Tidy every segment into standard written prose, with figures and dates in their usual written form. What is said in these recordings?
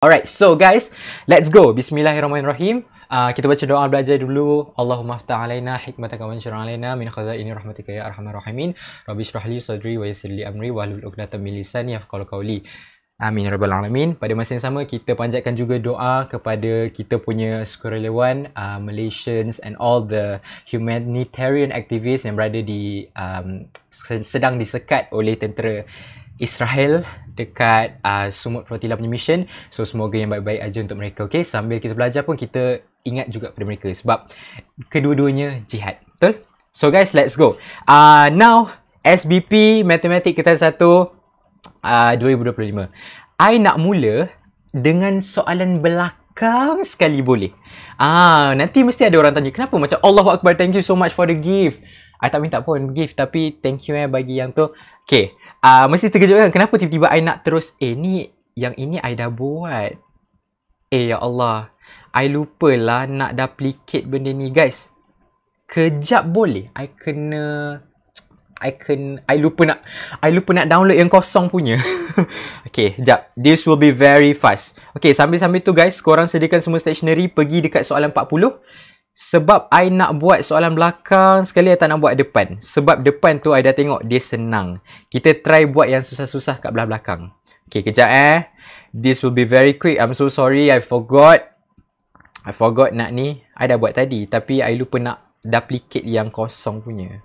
Alright, so guys, let's go. Bismillahirrahmanirrahim. Kita baca doa belajar dulu. Allahumma aftah alaina hikmataka wa anshur alaina min khazaini rahmatika ya arhamar rahimin. Rabbi shrah li sadri wa yassir li amri wahlul 'uqdatam min lisani yafqahu qawli. Amin ya rabbal alamin. Pada masa yang sama, kita panjatkan juga doa kepada kita punya sukarelawan Malaysians and all the humanitarian activists yang berada di sedang disekat oleh tentera Israel dekat Sumut Flotilla punya mission. So semoga yang baik-baik aja untuk mereka. Okay, sambil kita belajar pun kita ingat juga pada mereka sebab kedua-duanya jihad. Betul? So guys, let's go. Now SBP Matematik kita 1 2025. I nak mula dengan soalan belakang sekali boleh? Nanti mesti ada orang tanya kenapa macam Allahu Akbar, thank you so much for the gift. I tak minta pun gift tapi thank you bagi yang tu. Okay. Mesti terkejut kan kenapa tiba-tiba I nak terus ni yang ini I dah buat. Ya Allah, I lupalah nak duplicate benda ni guys. Kejap boleh? I lupa nak download yang kosong punya. Okay, jap. This will be very fast. Okay, sambil-sambil tu guys, korang sediakan semua stationery, pergi dekat soalan 40. Sebab I nak buat soalan belakang sekali, I tak nak buat depan. Sebab depan tu I dah tengok dia senang. Kita try buat yang susah-susah kat belah belakang. Okay, kejap This will be very quick. I'm so sorry, I forgot nak ni. I dah buat tadi, tapi I lupa nak duplicate yang kosong punya.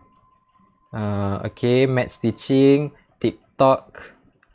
Okay, maths teaching, TikTok,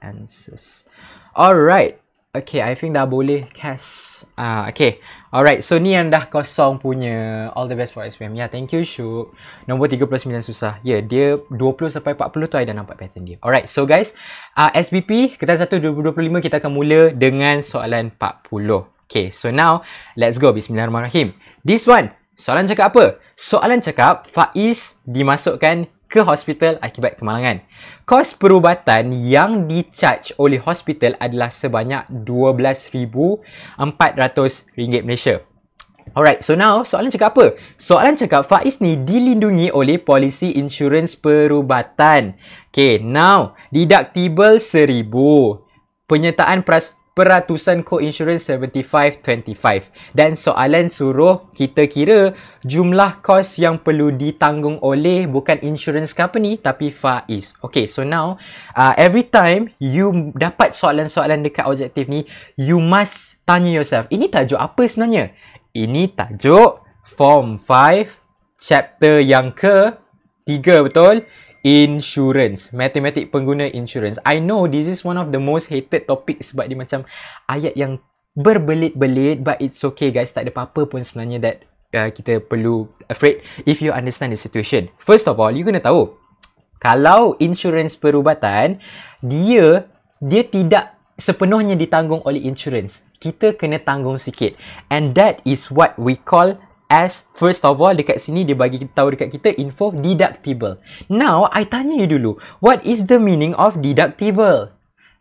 answers. Alright. Okay, I think dah boleh cast. Okay. Alright, so ni yang dah kosong punya. All the best for SPM. Ya, thank you Syuk. Nombor 39 susah. Ya, dia 20 sampai 40 tu I dah nampak pattern dia. Alright, so guys, SBP kita 1 2025 kita akan mula dengan soalan 40. Okay, so now let's go. Bismillahirrahmanirrahim. This one, soalan cakap apa? Soalan cakap Faiz dimasukkan ke hospital akibat kemalangan. Kos perubatan yang di-charge oleh hospital adalah sebanyak RM12,400 Malaysia. Alright, so now soalan cakap apa? Soalan cakap Faiz ni dilindungi oleh polisi insurans perubatan. Okay, now deductible RM1,000. Penyertaan peratusan co-insurance 75-25. Dan soalan suruh kita kira jumlah kos yang perlu ditanggung oleh bukan insurance company tapi Faiz. Okay, so now every time you dapat soalan-soalan dekat objektif ni, you must tanya yourself, ini tajuk apa sebenarnya? Ini tajuk Form 5 chapter yang ke-3, betul? Insurance. Matematik pengguna insurance. I know this is one of the most hated topic sebab dia macam ayat yang berbelit-belit, but it's okay guys. Tak ada apa-apa pun sebenarnya that kita perlu afraid if you understand the situation. First of all, you kena tahu kalau insurance perubatan, dia tidak sepenuhnya ditanggung oleh insurance. Kita kena tanggung sikit. And that is what we call as, first of all, dekat sini dia bagi tahu dekat kita info deductible. Now, I tanya you dulu, what is the meaning of deductible?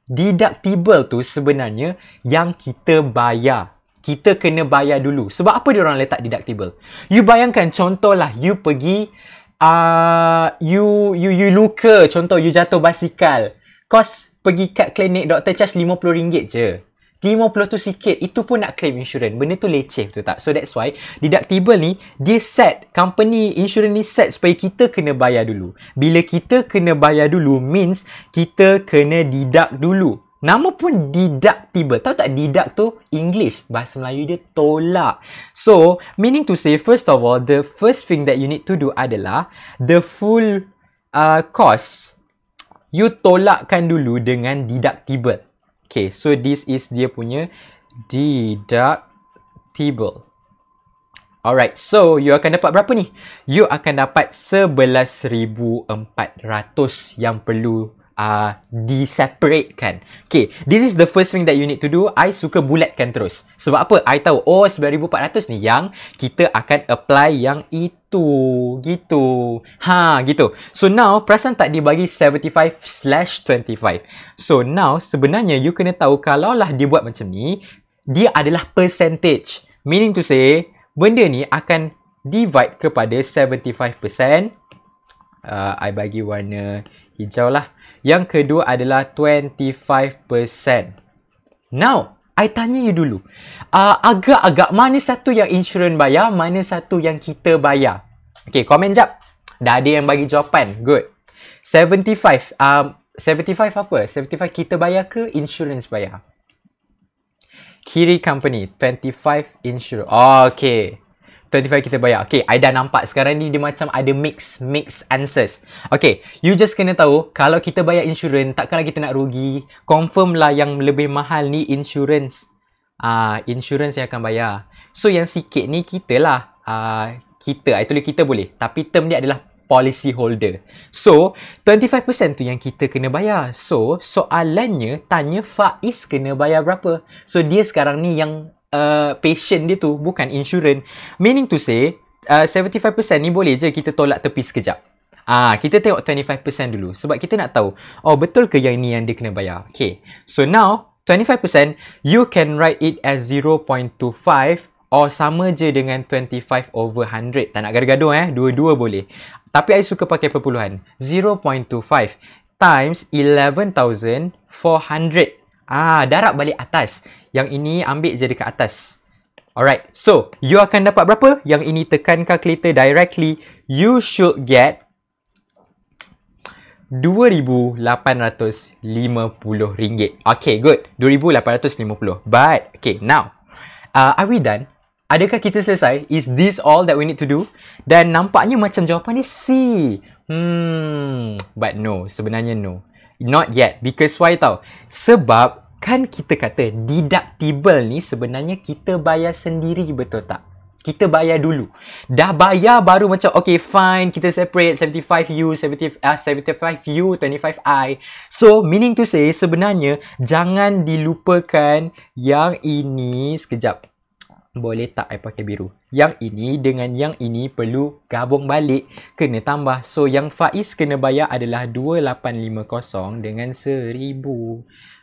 Deductible tu sebenarnya yang kita bayar. Kita kena bayar dulu. Sebab apa dia orang letak deductible? You bayangkan contohlah, you pergi, you luka, contoh you jatuh basikal. Kos pergi kat klinik, doktor charge RM50 je. 50 tu sikit, itu pun nak claim insurans. Benda tu leceh, betul tak? So that's why deductible ni, dia set, company insurans ni set supaya kita kena bayar dulu. Bila kita kena bayar dulu, means kita kena deduct dulu. Nama pun deductible. Tahu tak deduct tu English, bahasa Melayu dia tolak. So, meaning to say, first of all, the first thing that you need to do adalah the full cost, you tolakkan dulu dengan deductible. Okay, so this is dia punya deductible. Alright, so you akan dapat berapa ni? You akan dapat 11,400 yang perlu diseparatekan. Okay, this is the first thing that you need to do. I suka bulatkan terus. Sebab apa? I tahu, 9,400 ni yang kita akan apply yang itu. Gitu. Gitu. So now, perasan tak dia bagi 75/25. So now, sebenarnya you kena tahu kalaulah dia buat macam ni, dia adalah percentage. Meaning to say, benda ni akan divide kepada 75%. I bagi warna hijau lah. Yang kedua adalah 25%. Now, I tanya you dulu. Agak-agak mana satu yang insurans bayar, mana satu yang kita bayar? Okay, komen jap. Dah ada yang bagi jawapan. Good. 75. 75 apa? 75 kita bayar ke insurans bayar? Kiri company. 25 insurance. Oh, okay. 25 kita bayar. Okay, I dah nampak sekarang ni dia macam ada mix answers. Okay, you just kena tahu kalau kita bayar insurans, takkanlah kita nak rugi. Confirm lah yang lebih mahal ni insurans. Insurans yang akan bayar. So yang sikit ni kita lah. I tulis kita boleh. Tapi term dia adalah policy holder. So, 25% tu yang kita kena bayar. So, soalannya tanya Faiz kena bayar berapa. So, dia sekarang ni yang patient dia tu bukan insurans. Meaning to say, 75% ni boleh je kita tolak tepi sekejap. Kita tengok 25% dulu. Sebab kita nak tahu, oh betul ke yang ni yang dia kena bayar? Okay. So now, 25%, you can write it as 0.25 or sama je dengan 25 over 100. Tak nak gaduh-gaduh dua-dua boleh. Tapi I suka pakai perpuluhan. 0.25 times 11,400. Darab balik atas. Yang ini ambil je dekat atas. Alright. So, you akan dapat berapa? Yang ini tekan calculator directly. You should get RM2,850. Okay, good. 2,850. But, okay, now. Are we done? Adakah kita selesai? Is this all that we need to do? Dan nampaknya macam jawapan dia C. But no. Sebenarnya no. Not yet. Because why tau? Sebab kan kita kata deductible ni sebenarnya kita bayar sendiri, betul tak? Kita bayar dulu. Dah bayar baru macam okay fine, kita separate 75U, 75U, 25I. So meaning to say sebenarnya jangan dilupakan yang ini. Sekejap. Boleh tak I pakai biru? Yang ini dengan yang ini perlu gabung balik. Kena tambah. So yang Faiz kena bayar adalah 2850 dengan 1000.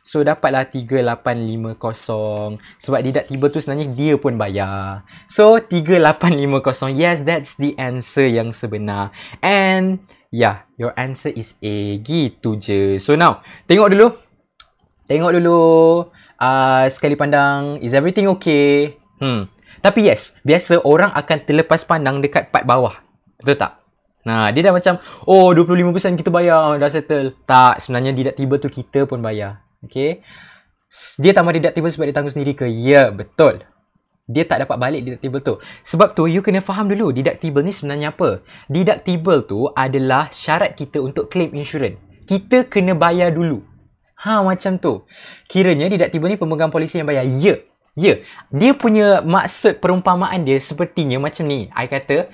So dapatlah 3850. Sebab deductible tu sebenarnya dia pun bayar. So 3850. Yes, that's the answer yang sebenar. And yeah, your answer is A. Gitu je. So now, tengok dulu. Sekali pandang, is everything okay? Tapi yes, biasa orang akan terlepas pandang dekat part bawah. Betul tak? Dia dah macam, oh 25% kita bayar, dah settle. Tak, sebenarnya deductible tu kita pun bayar. Okay. Dia tambah deductible sebab dia tanggung sendiri ke? Ya, betul. Dia tak dapat balik deductible tu. Sebab tu, you kena faham dulu deductible ni sebenarnya apa. Deductible tu adalah syarat kita untuk claim insurans. Kita kena bayar dulu. Macam tu. Kiranya deductible ni pemegang polisi yang bayar. Ya. Dia punya maksud perumpamaan dia sepertinya macam ni. I kata,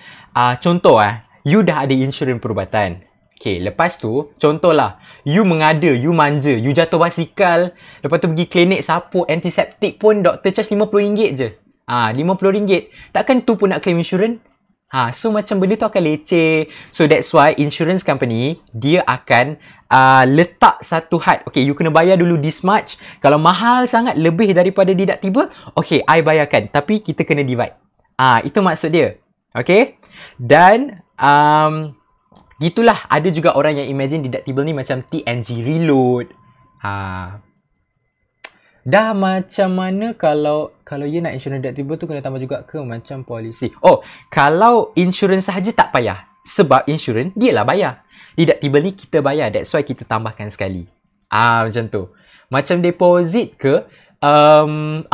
contoh you dah ada insurans perubatan. Okay, lepas tu, contohlah, you mengada, you manja, you jatuh basikal, lepas tu pergi klinik sapu antiseptik pun doktor charge RM50 je. RM50. Takkan tu pun nak claim insurans? So macam benda tu akan leceh. So that's why insurance company, dia akan letak satu had. Okay, you kena bayar dulu this much. Kalau mahal sangat, lebih daripada deductible, okay, I bayarkan. Tapi kita kena divide. Itu maksud dia. Okay? Dan, gitulah, ada juga orang yang imagine deductible ni macam TNG reload. Dah macam mana kalau you nak insurans deductible tu kena tambah juga ke macam polisi? Oh, kalau insurans sahaja tak payah. Sebab insurans dia lah bayar. Deductible ni kita bayar. That's why kita tambahkan sekali. Macam tu. Macam deposit ke?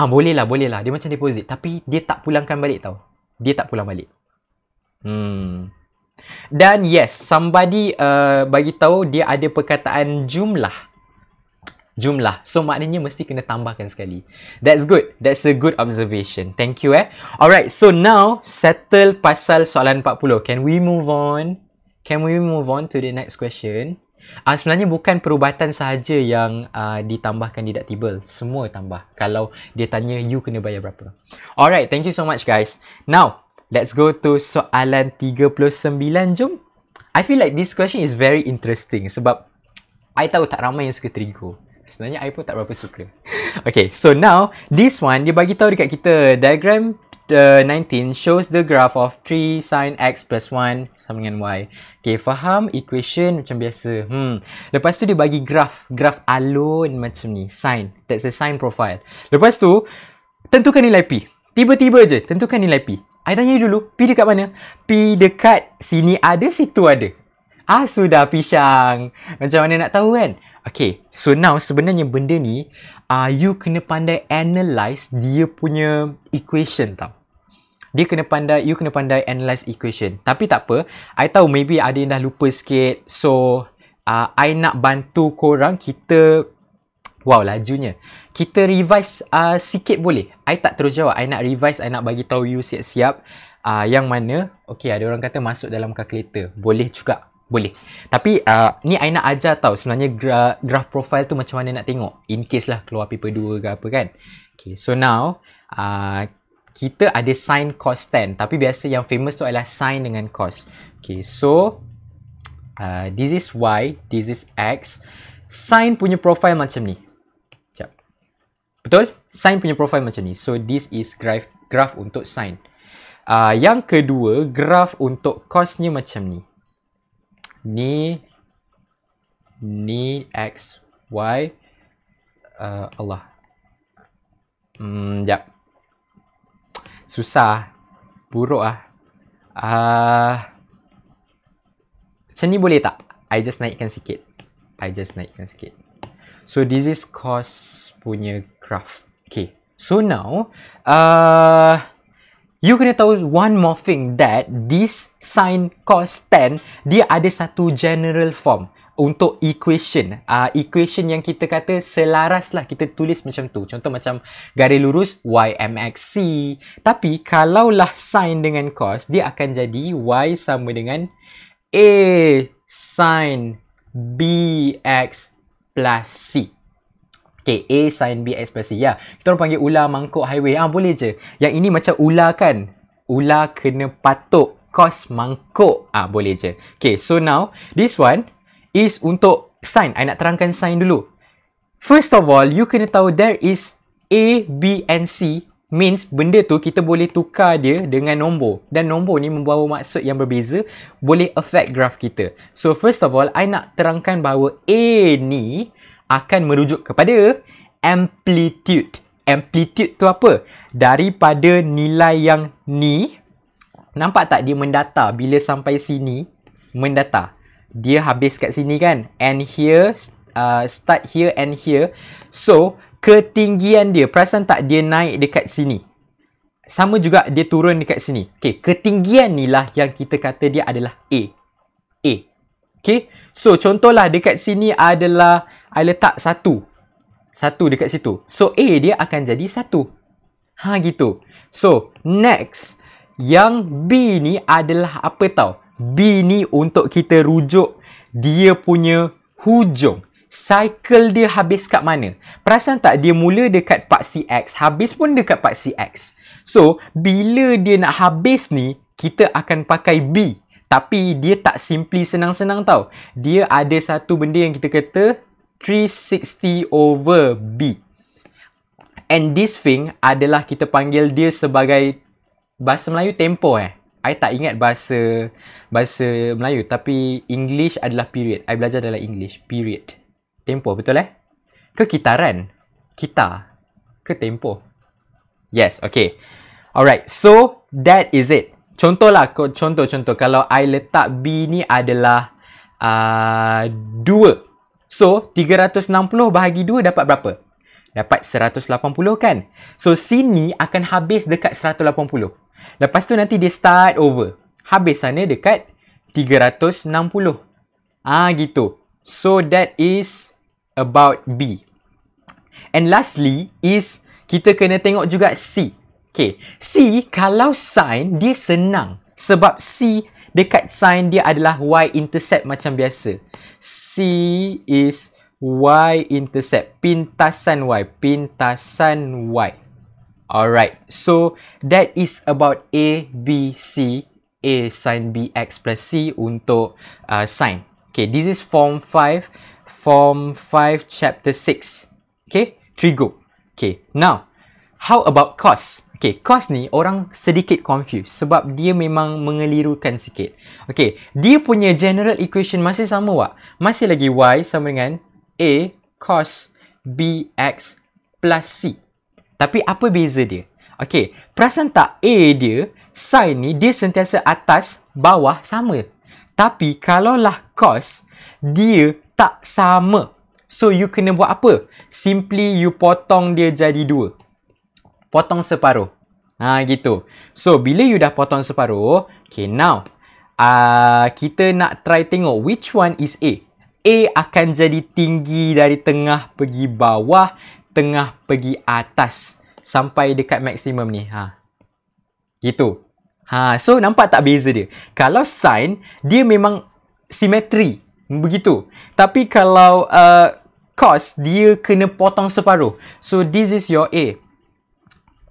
Boleh lah. Dia macam deposit. Tapi dia tak pulangkan balik tau. Dia tak pulang balik. Dan yes, somebody bagi tahu dia ada perkataan jumlah. So maknanya mesti kena tambahkan sekali. That's good. That's a good observation. Thank you Alright, so now settle pasal soalan 40. Can we move on to the next question? Sebenarnya bukan perubatan sahaja yang ditambahkan deductible. Semua tambah. Kalau dia tanya you kena bayar berapa. Alright, thank you so much guys. Now, let's go to soalan 39. Jom. I feel like this question is very interesting sebab I tahu tak ramai yang suka terigu. Sebenarnya I pun tak berapa suka. Okay, so now this one dia bagi tahu dekat kita diagram 19 shows the graph of 3 sin x plus 1 sama dengan y. Okay, faham equation macam biasa. Lepas tu dia bagi graph alone macam ni, sin. That's a sin profile. Lepas tu tentukan nilai P. Tiba-tiba je tentukan nilai P. I tanya dulu, P dekat mana? P dekat sini ada, situ ada. Sudah pisang. Macam mana nak tahu kan? Okay, so now sebenarnya benda ni you kena pandai analyse dia punya equation tau. You kena pandai analyse equation. Tapi tak apa, I tahu maybe ada yang dah lupa sikit. So, I nak bantu korang, wow lajunya. Kita revise sikit boleh? I tak terus jawab, I nak revise, I nak bagi tahu you siap-siap. Yang mana, okay ada orang kata masuk dalam calculator. Boleh juga. Boleh. Tapi ni I nak ajar tau sebenarnya graph profile tu macam mana nak tengok. In case lah keluar paper 2 ke apa kan. Okay, so now kita ada sin cos tan. Tapi biasa yang famous tu adalah sin dengan cos. Okay, so this is y, this is x. Sin punya profile macam ni. Sekejap. Betul? Sin punya profile macam ni. So this is graph untuk sin. Yang kedua, graph untuk cosnya macam ni. Ni x, y. Allah. Sekejap. Susah. Buruk lah. Macam ni boleh tak? I just naikkan sikit. So this is cos punya graph. Okay. So now you kena tahu one more thing, that this sin cos tan dia ada satu general form untuk equation. Equation yang kita kata selaras lah, kita tulis macam tu. Contoh macam garis lurus y mx c. Tapi kalaulah sin dengan cos, dia akan jadi y sama dengan a sin bx plus c. Okay, a sin bx plus c. Ya, kita orang panggil ular mangkuk highway. Boleh je. Yang ini macam ular kan? Ular kena patuk, cos mangkuk. Boleh je. Okay, so now this one is untuk sin. I nak terangkan sin dulu. First of all, you kena tahu there is A, B and C. Means benda tu kita boleh tukar dia dengan nombor. Dan nombor ni membawa maksud yang berbeza. Boleh affect graph kita. So first of all, I nak terangkan bahawa A ni akan merujuk kepada amplitude. Amplitude tu apa? Daripada nilai yang ni. Nampak tak dia mendata bila sampai sini? Mendata. Dia habis kat sini kan, and here start here and here. So ketinggian dia, perasan tak dia naik dekat sini, sama juga dia turun dekat sini. Okay, ketinggian ni lah yang kita kata dia adalah A. Okay, so contohlah dekat sini adalah I letak satu dekat situ. So A dia akan jadi 1. Gitu. So next, yang B ni adalah apa tau? B ni untuk kita rujuk dia punya hujung. Cycle dia habis kat mana? Perasan tak dia mula dekat part CX, habis pun dekat part CX. So, bila dia nak habis ni, kita akan pakai B. Tapi dia tak simply senang-senang tau. Dia ada satu benda yang kita kata 360 over B. And this thing adalah kita panggil dia sebagai, bahasa Melayu tempo I tak ingat bahasa Melayu, tapi English adalah period. I belajar dalam English, period. Tempo, betul Ke kitaran? Kita. Ke tempo? Yes, okay. Alright, so that is it. Contoh kalau I letak B ni adalah 2. So, 360 bahagi 2 dapat berapa? Dapat 180 kan? So, sini akan habis dekat 180. Lepas tu nanti dia start over. Habis sana dekat 360. Gitu. So that is about B. And lastly is kita kena tengok juga C. Okay. C kalau sin dia senang. Sebab C dekat sin dia adalah y-intercept macam biasa. C is y-intercept. Pintasan Y. Alright, so that is about A, B, C. A sin BX plus C untuk sin. Okay, this is form 5. Form 5 Chapter 6. Okay, Trigo. Okay, now, how about cos? Okay, cos ni orang sedikit confused sebab dia memang mengelirukan sikit. Okay, dia punya general equation masih sama wak. Masih lagi y sama dengan A cos bx plus c. Tapi apa beza dia? Okay, perasan tak A dia, sin ni dia sentiasa atas, bawah sama. Tapi kalaulah cos, dia tak sama. So, you kena buat apa? Simply, you potong dia jadi 2. Potong separuh. Gitu. So, bila you dah potong separuh, okay, now, kita nak try tengok which one is A. A akan jadi tinggi dari tengah pergi bawah, tengah pergi atas. Sampai dekat maksimum ni. Gitu. So, nampak tak beza dia? Kalau sin, dia memang simetri. Begitu. Tapi kalau cos, dia kena potong separuh. So, this is your A.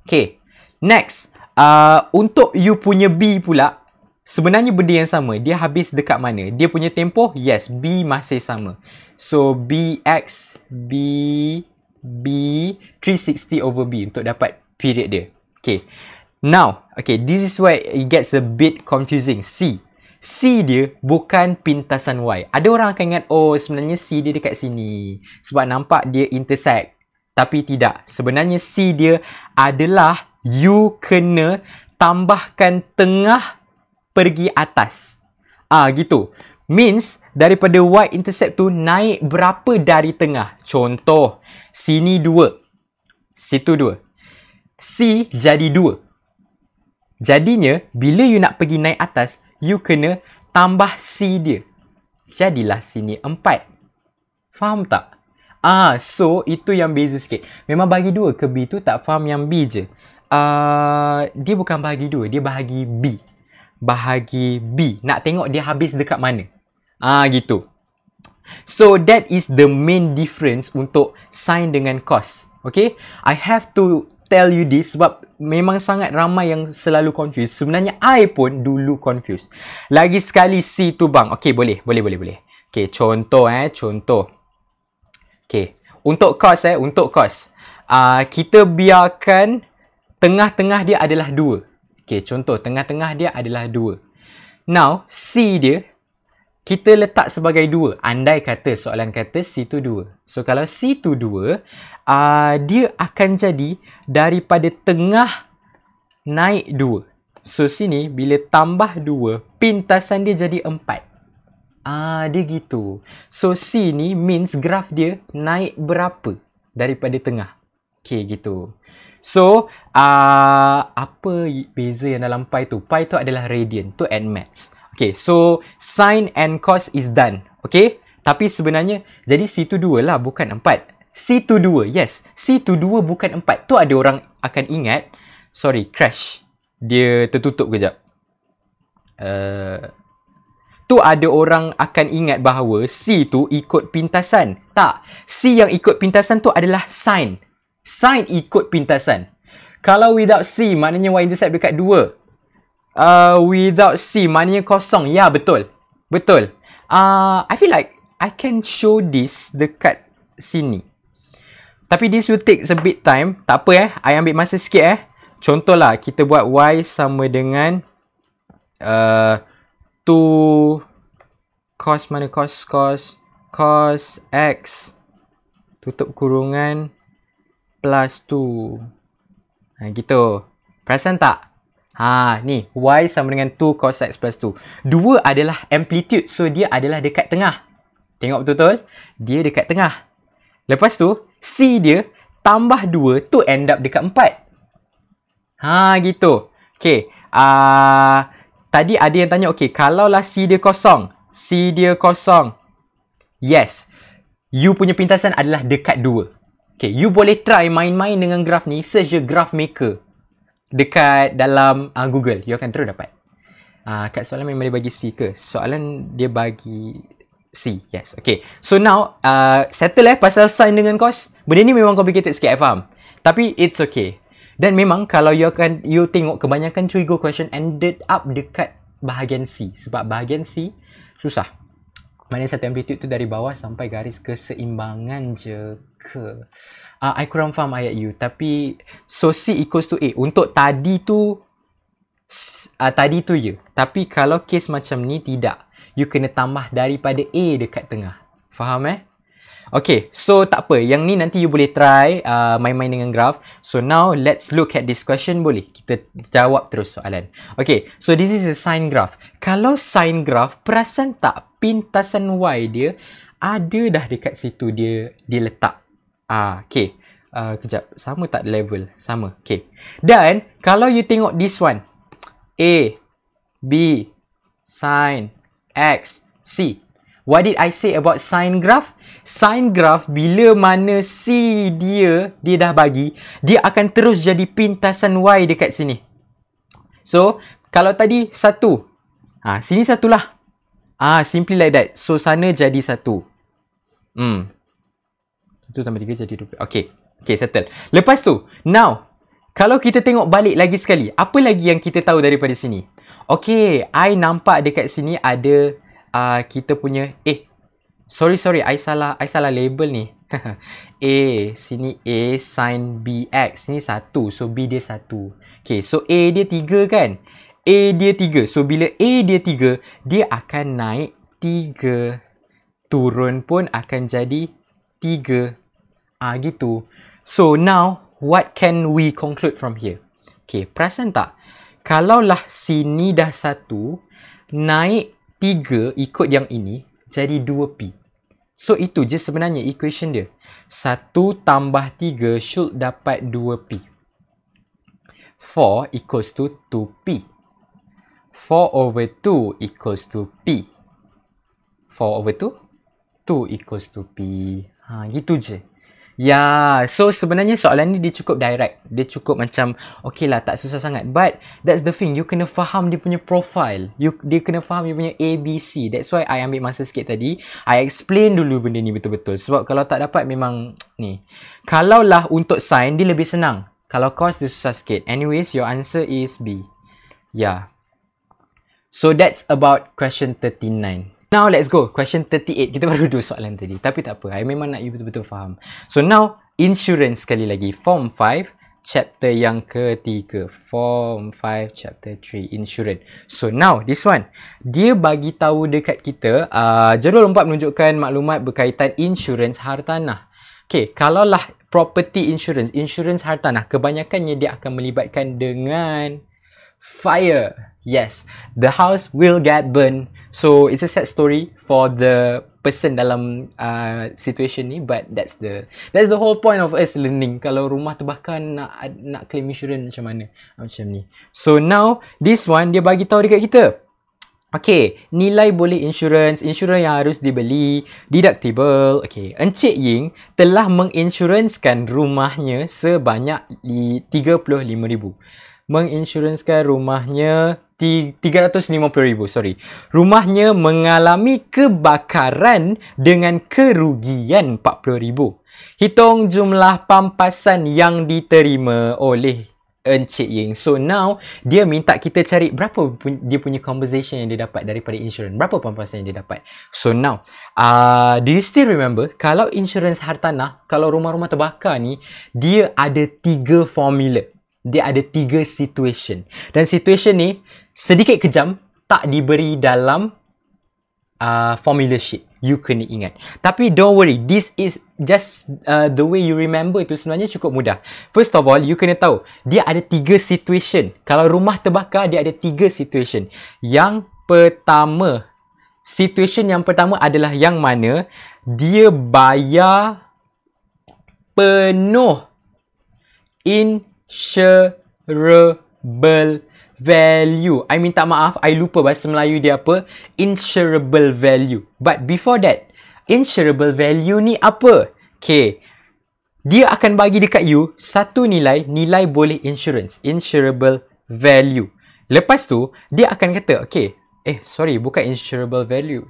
Okay. Next. Untuk you punya B pula, sebenarnya benda yang sama. Dia habis dekat mana? Dia punya tempoh? Yes. B masih sama. So, BX, B 360 over B untuk dapat period dia. Okay. Now, okay, this is why it gets a bit confusing. C dia bukan pintasan Y. Ada orang akan ingat, oh sebenarnya C dia dekat sini. Sebab nampak dia intersect. Tapi tidak. Sebenarnya C dia adalah you kena tambahkan tengah pergi atas. Gitu. Means, daripada Y intercept tu naik berapa dari tengah. Contoh, sini 2. Situ 2. C jadi 2. Jadinya, bila you nak pergi naik atas, you kena tambah C dia. Jadilah sini 4. Faham tak? So itu yang beza sikit. Memang bagi 2 ke B tu tak faham yang B je. Dia bukan bahagi 2, dia bahagi B. Bahagi B. Nak tengok dia habis dekat mana. Gitu. So that is the main difference untuk sin dengan cos. Okay? I have to tell you this sebab memang sangat ramai yang selalu confused. Sebenarnya I pun dulu confused. Lagi sekali C tu bang. Okay, boleh. Okay, contoh. Okay, untuk cos. Kita biarkan tengah-tengah dia adalah 2. Okay, contoh. Tengah-tengah dia adalah 2. Now, C dia, kita letak sebagai 2. Andai kata soalan kata C tu 2. So, kalau C tu 2, dia akan jadi daripada tengah naik 2. So, sini bila tambah 2, pintasan dia jadi 4. Dia gitu. So, C ni means graf dia naik berapa daripada tengah. Okay, gitu. So, apa beza yang dalam pi tu? Pi tu adalah radian. Tu and maths. Okay, so sin and cos is done. Okay, tapi sebenarnya jadi C tu 2 lah, bukan 4. C tu 2, yes. C tu 2 bukan 4. Tu ada orang akan ingat. Sorry, crash. Dia tertutup kejap. Tu ada orang akan ingat bahawa C tu ikut pintasan. Tak. C yang ikut pintasan tu adalah sin. Sin ikut pintasan. Kalau without C, maknanya y-intercept dekat 2. Without C, maknanya kosong. Ya, betul. Betul. I feel like I can show this dekat sini. Tapi this will take a bit time. Tak apa I ambil masa sikit Contohlah, kita buat y sama dengan 2 cos mana cos x tutup kurungan plus 2. Gitu. Perasan tak? Ni y sama dengan 2 cos x plus 2. 2 adalah amplitude, so dia adalah dekat tengah. Tengok betul-betul, dia dekat tengah. Lepas tu C dia tambah 2 tu end up dekat 4. Gitu. Okay. Tadi ada yang tanya, okay, kalaulah C dia kosong. Yes. You punya pintasan adalah dekat 2. Okay, you boleh try main-main dengan graf ni. Search je graph maker dekat dalam Google. You akan terus dapat. Kat soalan memang dia bagi C ke? Soalan dia bagi C. Yes. Okay. So now, settle pasal sin dengan cos. Benda ni memang complicated sikit, I faham. Tapi it's okay. Dan memang kalau you tengok kebanyakan trigo question ended up dekat bahagian C. Sebab bahagian C susah. Maknanya satu amplitude tu dari bawah sampai garis keseimbangan je ke? I kurang faham ayat you. Tapi, so C equals to A. Untuk tadi tu je. Tapi kalau case macam ni, tidak. You kena tambah daripada A dekat tengah. Faham Okay, so tak apa. Yang ni nanti you boleh try main-main dengan graph. So now, let's look at this question. Boleh? Kita jawab terus soalan. Okay, so this is a sine graph. Kalau sine graph, perasan tak pintasan Y dia ada dah dekat situ dia letak. Okay. Kejap. Sama tak level? Sama. Okay. Dan, kalau you tengok this one. A, B, sin, X, C. What did I say about sine graph? Sine graph bila mana C dia dah bagi, dia akan terus jadi pintasan Y dekat sini. So, kalau tadi 1. Sini 1 lah. Simply like that. So, sana jadi 1. 1 tambah 3 jadi 2. Okay. Okay, settle. Lepas tu, now, kalau kita tengok balik lagi sekali, apa lagi yang kita tahu daripada sini? Okay, I nampak dekat sini ada kita punya sorry I salah label ni. Sini A sin BX, sini 1, so B dia 1. Okay, so A dia 3 kan? A dia 3, so bila A dia 3, dia akan naik 3, turun pun akan jadi 3. Gitu. So now, what can we conclude from here? Okay, perasan tak? Kalaulah sini dah 1, naik 3 ikut yang ini, jadi 2P. So, itu je sebenarnya equation dia. 1 tambah 3 should dapat 2P. 4 equals to 2P. 4 over 2 equals to P. 4 over 2? 2 equals to P. Gitu je. Ya, so sebenarnya soalan ni dia cukup direct. Dia cukup macam, okay lah, tak susah sangat. But, that's the thing. You kena faham dia punya profile. Dia kena faham dia punya ABC. That's why I ambil masa sikit tadi. I explain dulu benda ni betul-betul. Sebab kalau tak dapat, memang ni. Kalaulah untuk sin, dia lebih senang. Kalau cos, dia susah sikit. Anyways, your answer is B. Yeah. So, that's about question 39. Now, let's go. Question 38. Kita baru 2 soalan tadi. Tapi tak apa. I memang nak you betul-betul faham. So, now, insurance sekali lagi. Form 5, chapter yang ketiga. Form 5, chapter 3, insurance. So, now, this one. Dia bagi tahu dekat kita, jadual 4 menunjukkan maklumat berkaitan insurans hartanah. Okay, kalaulah property insurance, insurance hartanah, kebanyakannya dia akan melibatkan dengan fire. Yes, the house will get burned. So, it's a sad story for the person dalam situation ni, but that's the whole point of us learning. Kalau rumah terbakar, nak claim insurance macam mana? Macam ni. So, now, this one, dia bagi tahu dekat kita. Okay, nilai boleh insurans yang harus dibeli, deductible. Okay, Encik Ying telah menginsuranskan rumahnya sebanyak 35,000. Menginsuranskan rumahnya 350,000, sorry. Rumahnya mengalami kebakaran dengan kerugian 40,000. Hitung jumlah pampasan yang diterima oleh Encik Ying. So now, dia minta kita cari berapa dia punya compensation yang dia dapat daripada insurans. Berapa pampasan yang dia dapat. So now, do you still remember? Kalau insurans hartanah, kalau rumah-rumah terbakar ni, dia ada 3 formula. Dia ada 3 situation. Dan situation ni, sedikit kejam, tak diberi dalam formula sheet. You kena ingat. Tapi don't worry, this is just the way you remember itu sebenarnya cukup mudah. First of all, you kena tahu, dia ada 3 situation. Kalau rumah terbakar, dia ada 3 situation. Yang pertama, situation yang pertama adalah yang mana dia bayar penuh insurable value. I minta maaf, I lupa bahasa Melayu dia apa. Insurable value. But before that, insurable value ni apa? Okay. Dia akan bagi dekat you satu nilai boleh insurance. Insurable value. Lepas tu, dia akan kata, okay, sorry, bukan insurable value.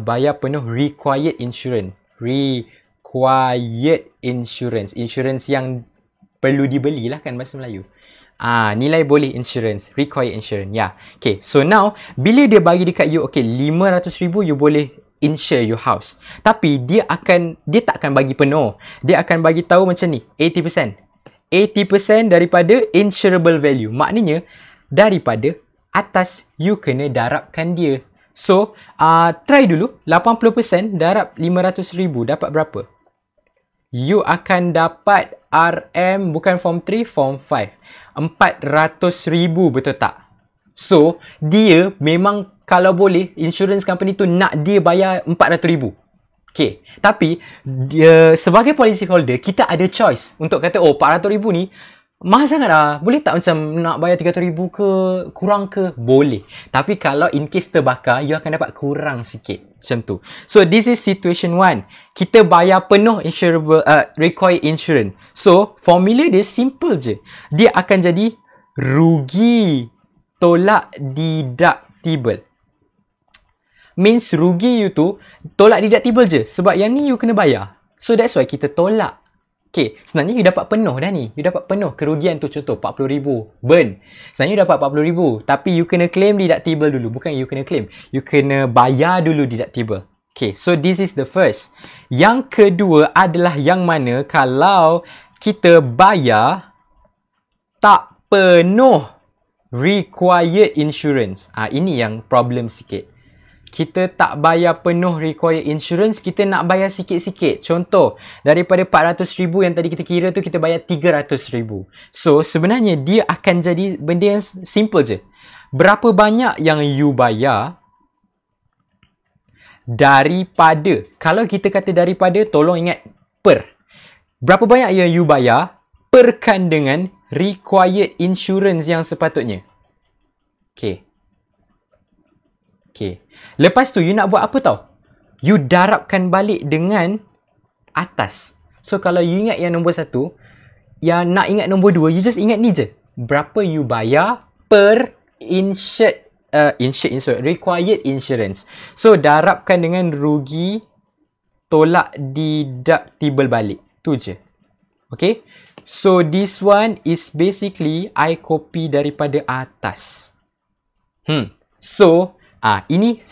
Bayar penuh required insurance. Required insurance. Insurance yang perlu dibeli lah kan bahasa Melayu. Nilai boleh insurance, required insurance. Yeah. Okay, so now bila dia bagi dekat you, okay, 500,000 you boleh insure your house. Tapi dia tak akan bagi penuh. Dia akan bagi tahu macam ni, 80%. 80% daripada insurable value. Maknanya daripada atas you kena darabkan dia. So, try dulu 80% darab 500,000 dapat berapa? You akan dapat RM bukan form 3, form 5. 400,000, betul tak? So, dia memang kalau boleh insurance company tu nak dia bayar 400,000. Okay, tapi sebagai policy holder kita ada choice untuk kata, oh 400,000 ni mahal sangat lah. Boleh tak macam nak bayar 300,000 ke, kurang ke? Boleh. Tapi kalau in case terbakar, you akan dapat kurang sikit. Macam tu. So, this is situation 1. Kita bayar penuh insurable, required insurance. So, formula dia simple je. Dia akan jadi rugi tolak deductible. Means rugi you tu tolak deductible je. Sebab yang ni you kena bayar. So, that's why kita tolak. Okay, sebenarnya you dapat penuh dah ni. You dapat penuh kerugian tu, contoh 40,000. Burn. Sebenarnya you dapat 40,000. Tapi you kena claim deductible dulu. Bukan you kena claim. You kena bayar dulu deductible. Okay, so this is the first. Yang kedua adalah yang mana kalau kita bayar tak penuh required insurance. Ini yang problem sikit. Kita tak bayar penuh required insurance, kita nak bayar sikit-sikit. Contoh, daripada 400,000 yang tadi kita kira tu, kita bayar 300,000. So, sebenarnya dia akan jadi benda yang simple je. Berapa banyak yang you bayar daripada, kalau kita kata daripada, tolong ingat per. Berapa banyak yang you bayar perkan dengan required insurance yang sepatutnya. Okay. Okay. Lepas tu, you nak buat apa tau? You darabkan balik dengan atas. So, kalau you ingat yang nombor 1, yang nak ingat nombor 2, you just ingat ni je. Berapa you bayar per required insurance. So, darabkan dengan rugi tolak deductible balik. Tu je. Okay? So, this one is basically I copy daripada atas. So, ini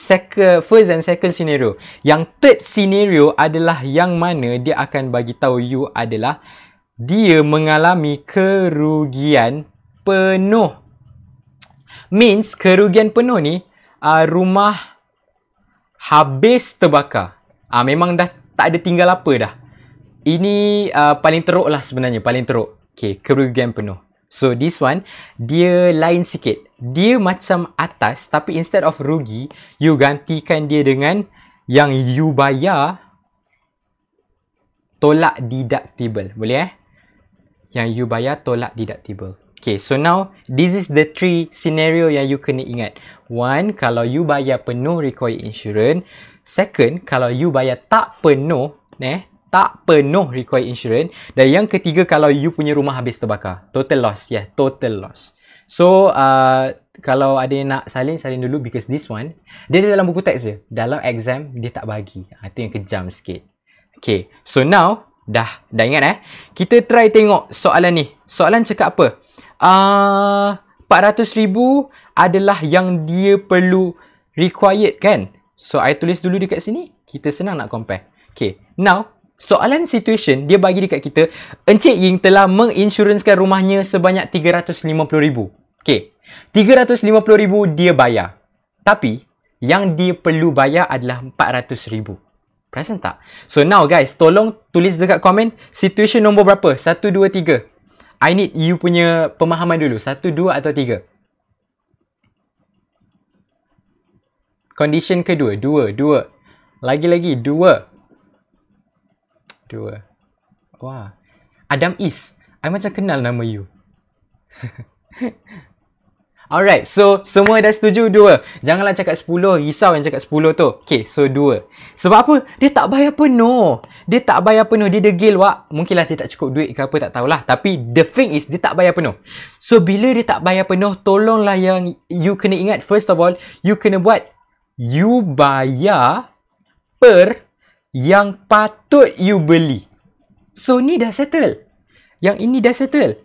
first and second scenario. Yang third scenario adalah yang mana dia akan bagi tahu you adalah dia mengalami kerugian penuh. Means kerugian penuh ni rumah habis terbakar. Memang dah tak ada tinggal apa dah. Ini paling teruk lah sebenarnya, paling teruk. Okay, kerugian penuh. So, this one, dia lain sikit. Dia macam atas, tapi instead of rugi, you gantikan dia dengan yang you bayar tolak deductible. Boleh Yang you bayar tolak deductible. Okay, so now, this is the 3 scenario yang you kena ingat. 1, kalau you bayar penuh required insurance. Second, kalau you bayar tak penuh, tak penuh required insurance. Dan yang ketiga, kalau you punya rumah habis terbakar. Total loss. Total loss. So, kalau ada yang nak salin dulu because this one, dia ada dalam buku teks je. Dalam exam, dia tak bagi. Itu yang kejam sikit. Okay. So, now, dah ingat kita try tengok soalan ni. Soalan cakap apa? 400,000 adalah yang dia perlu required kan? So, I tulis dulu dekat sini. Kita senang nak compare. Okay. Now, soalan situation, dia bagi dekat kita, Encik Ying telah menginsurancekan rumahnya sebanyak 350,000. Okay. 350,000 dia bayar. Tapi, yang dia perlu bayar adalah 400,000. Perasan tak? So now guys, tolong tulis dekat komen, situation nombor berapa? 1, 2, 3. I need you punya pemahaman dulu. 1, 2 atau 3? Condition kedua, 2. Lagi-lagi, 2. Wah. Adam Is. I macam kenal nama you. Alright, so semua dah setuju 2. Janganlah cakap 10, risau yang cakap 10 tu. Okay, so 2. Sebab apa? Dia tak bayar penuh. Dia degil wak. Mungkinlah dia tak cukup duit ke apa, tak tahulah. Tapi the thing is, dia tak bayar penuh. So, bila dia tak bayar penuh, tolonglah yang you kena ingat. First of all, you kena buat, you bayar per yang patut you beli. So, ni dah settle. Yang ini dah settle.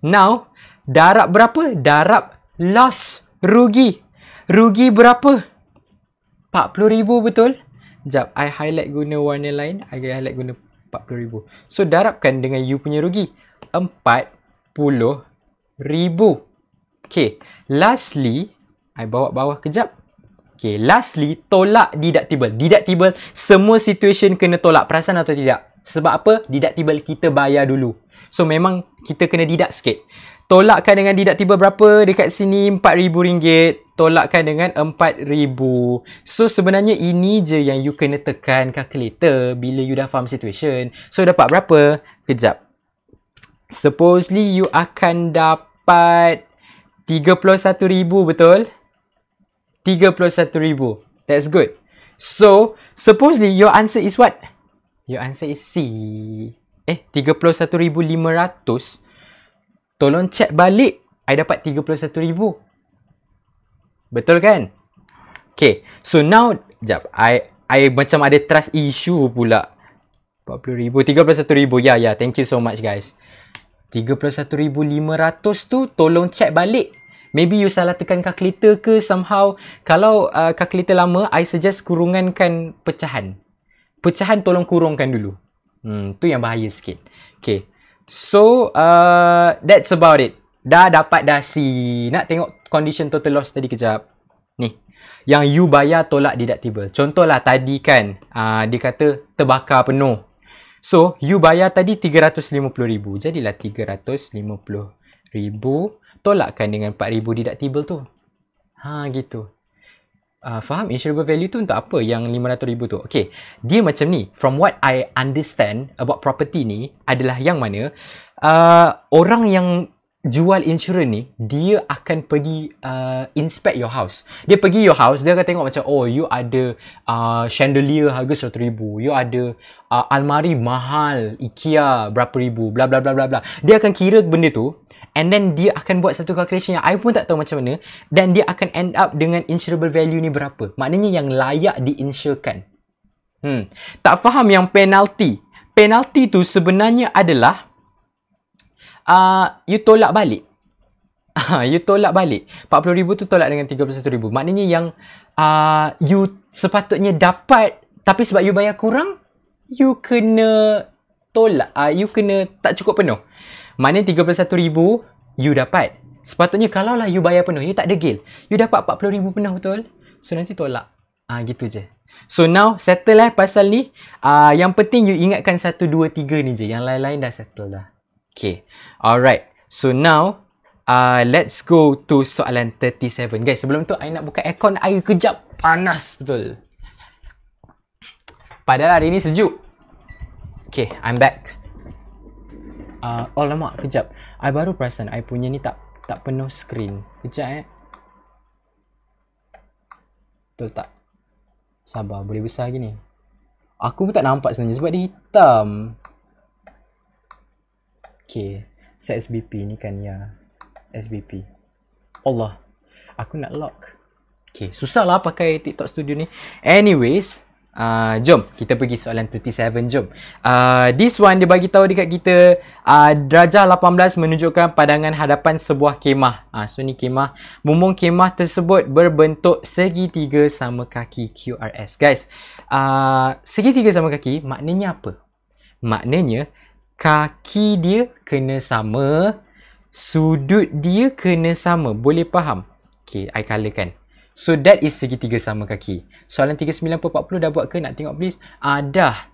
Now, darab berapa? Darab loss. Rugi. Rugi berapa? 40,000 betul? Sekejap, I highlight guna warna lain. I highlight guna 40,000. So, darabkan dengan you punya rugi. 40,000. Okay. Lastly, I bawa bawah kejap. Okay. Lastly, tolak deductible. Deductible, semua situation kena tolak. Perasan atau tidak? Sebab apa? Deductible kita bayar dulu. So, memang kita kena deduct sikit. Tolakkan dengan deductible berapa dekat sini? RM4,000. Tolakkan dengan RM4,000. So, sebenarnya ini je yang you kena tekan calculator bila you dah faham situation. So, dapat berapa? Kejap. Supposedly, you akan dapat RM31,000, betul? RM31,000. That's good. So, supposedly, your answer is what? Your answer is C. RM31,500. Tolong check balik. I dapat RM31,000. Betul kan? Okay. So now, sekejap. I macam ada trust issue pula. RM40,000. RM31,000. Ya. Thank you so much guys. RM31,500 tu tolong check balik. Maybe you salah tekan calculator ke somehow. Kalau calculator lama, I suggest kurungankan pecahan. Pecahan tolong kurungkan dulu. Tu yang bahaya sikit. Okay. So, that's about it. Dah dapat dah C. Nak tengok condition total loss tadi kejap. Ni. Yang you bayar tolak deductible. Contohlah tadi kan, dia kata terbakar penuh. So, you bayar tadi RM350,000. Jadilah RM350,000. Tolakkan dengan RM4,000 deductible tu. Gitu. Faham insurable value tu untuk apa yang RM500,000 tu? Okay, dia macam ni. From what I understand about property ni adalah yang mana orang yang jual insurans ni, dia akan pergi inspect your house. Dia pergi your house, dia akan tengok macam, oh, you ada chandelier harga RM100,000, you ada almari mahal IKEA berapa ribu, bla bla bla bla bla. Dia akan kira benda tu. And then dia akan buat satu calculation yang I pun tak tahu macam mana. Dan dia akan end up dengan insurable value ni berapa. Maknanya yang layak diinsurkan. Tak faham yang penalty. Penalty tu sebenarnya adalah you tolak balik. You tolak balik. RM40,000 tu tolak dengan RM31,000. Maknanya yang you sepatutnya dapat, tapi sebab you bayar kurang, you kena tolak. You kena tak cukup penuh. Maknanya RM31,000 you dapat. Sepatutnya kalau lah you bayar penuh, you tak degil. You dapat RM40,000 penuh, betul? So nanti tolak. Gitu je. So now settle pasal ni. Yang penting you ingatkan 1, 2, 3 ni je. Yang lain-lain dah settle dah. Okay. Alright. So now let's go to soalan 37. Guys, sebelum tu I nak buka aircon air kejap. Panas betul. Padahal hari ni sejuk. Okay, I'm back. Oh lama, kejap. I baru perasan I punya ni tak penuh screen. Kejap Betul tak? Sabar, boleh besar gini. Aku pun tak nampak sebenarnya sebab dia hitam. Okay, set SBP ni kan ya. SBP. Allah, aku nak lock. Okay, susah lah pakai TikTok Studio ni. Anyways, jom kita pergi soalan 37. Jom. This one dia bagi tahu dekat kita darjah 18 menunjukkan padangan hadapan sebuah kemah. So ni kemah. Bumbung kemah tersebut berbentuk segitiga sama kaki QRS. Guys, segitiga sama kaki maknanya apa? Maknanya kaki dia kena sama, sudut dia kena sama. Boleh faham? Okay, I colourkan. So that is segitiga sama kaki. Soalan 39 per 40 dah buat ke? Nak tengok please? Dah.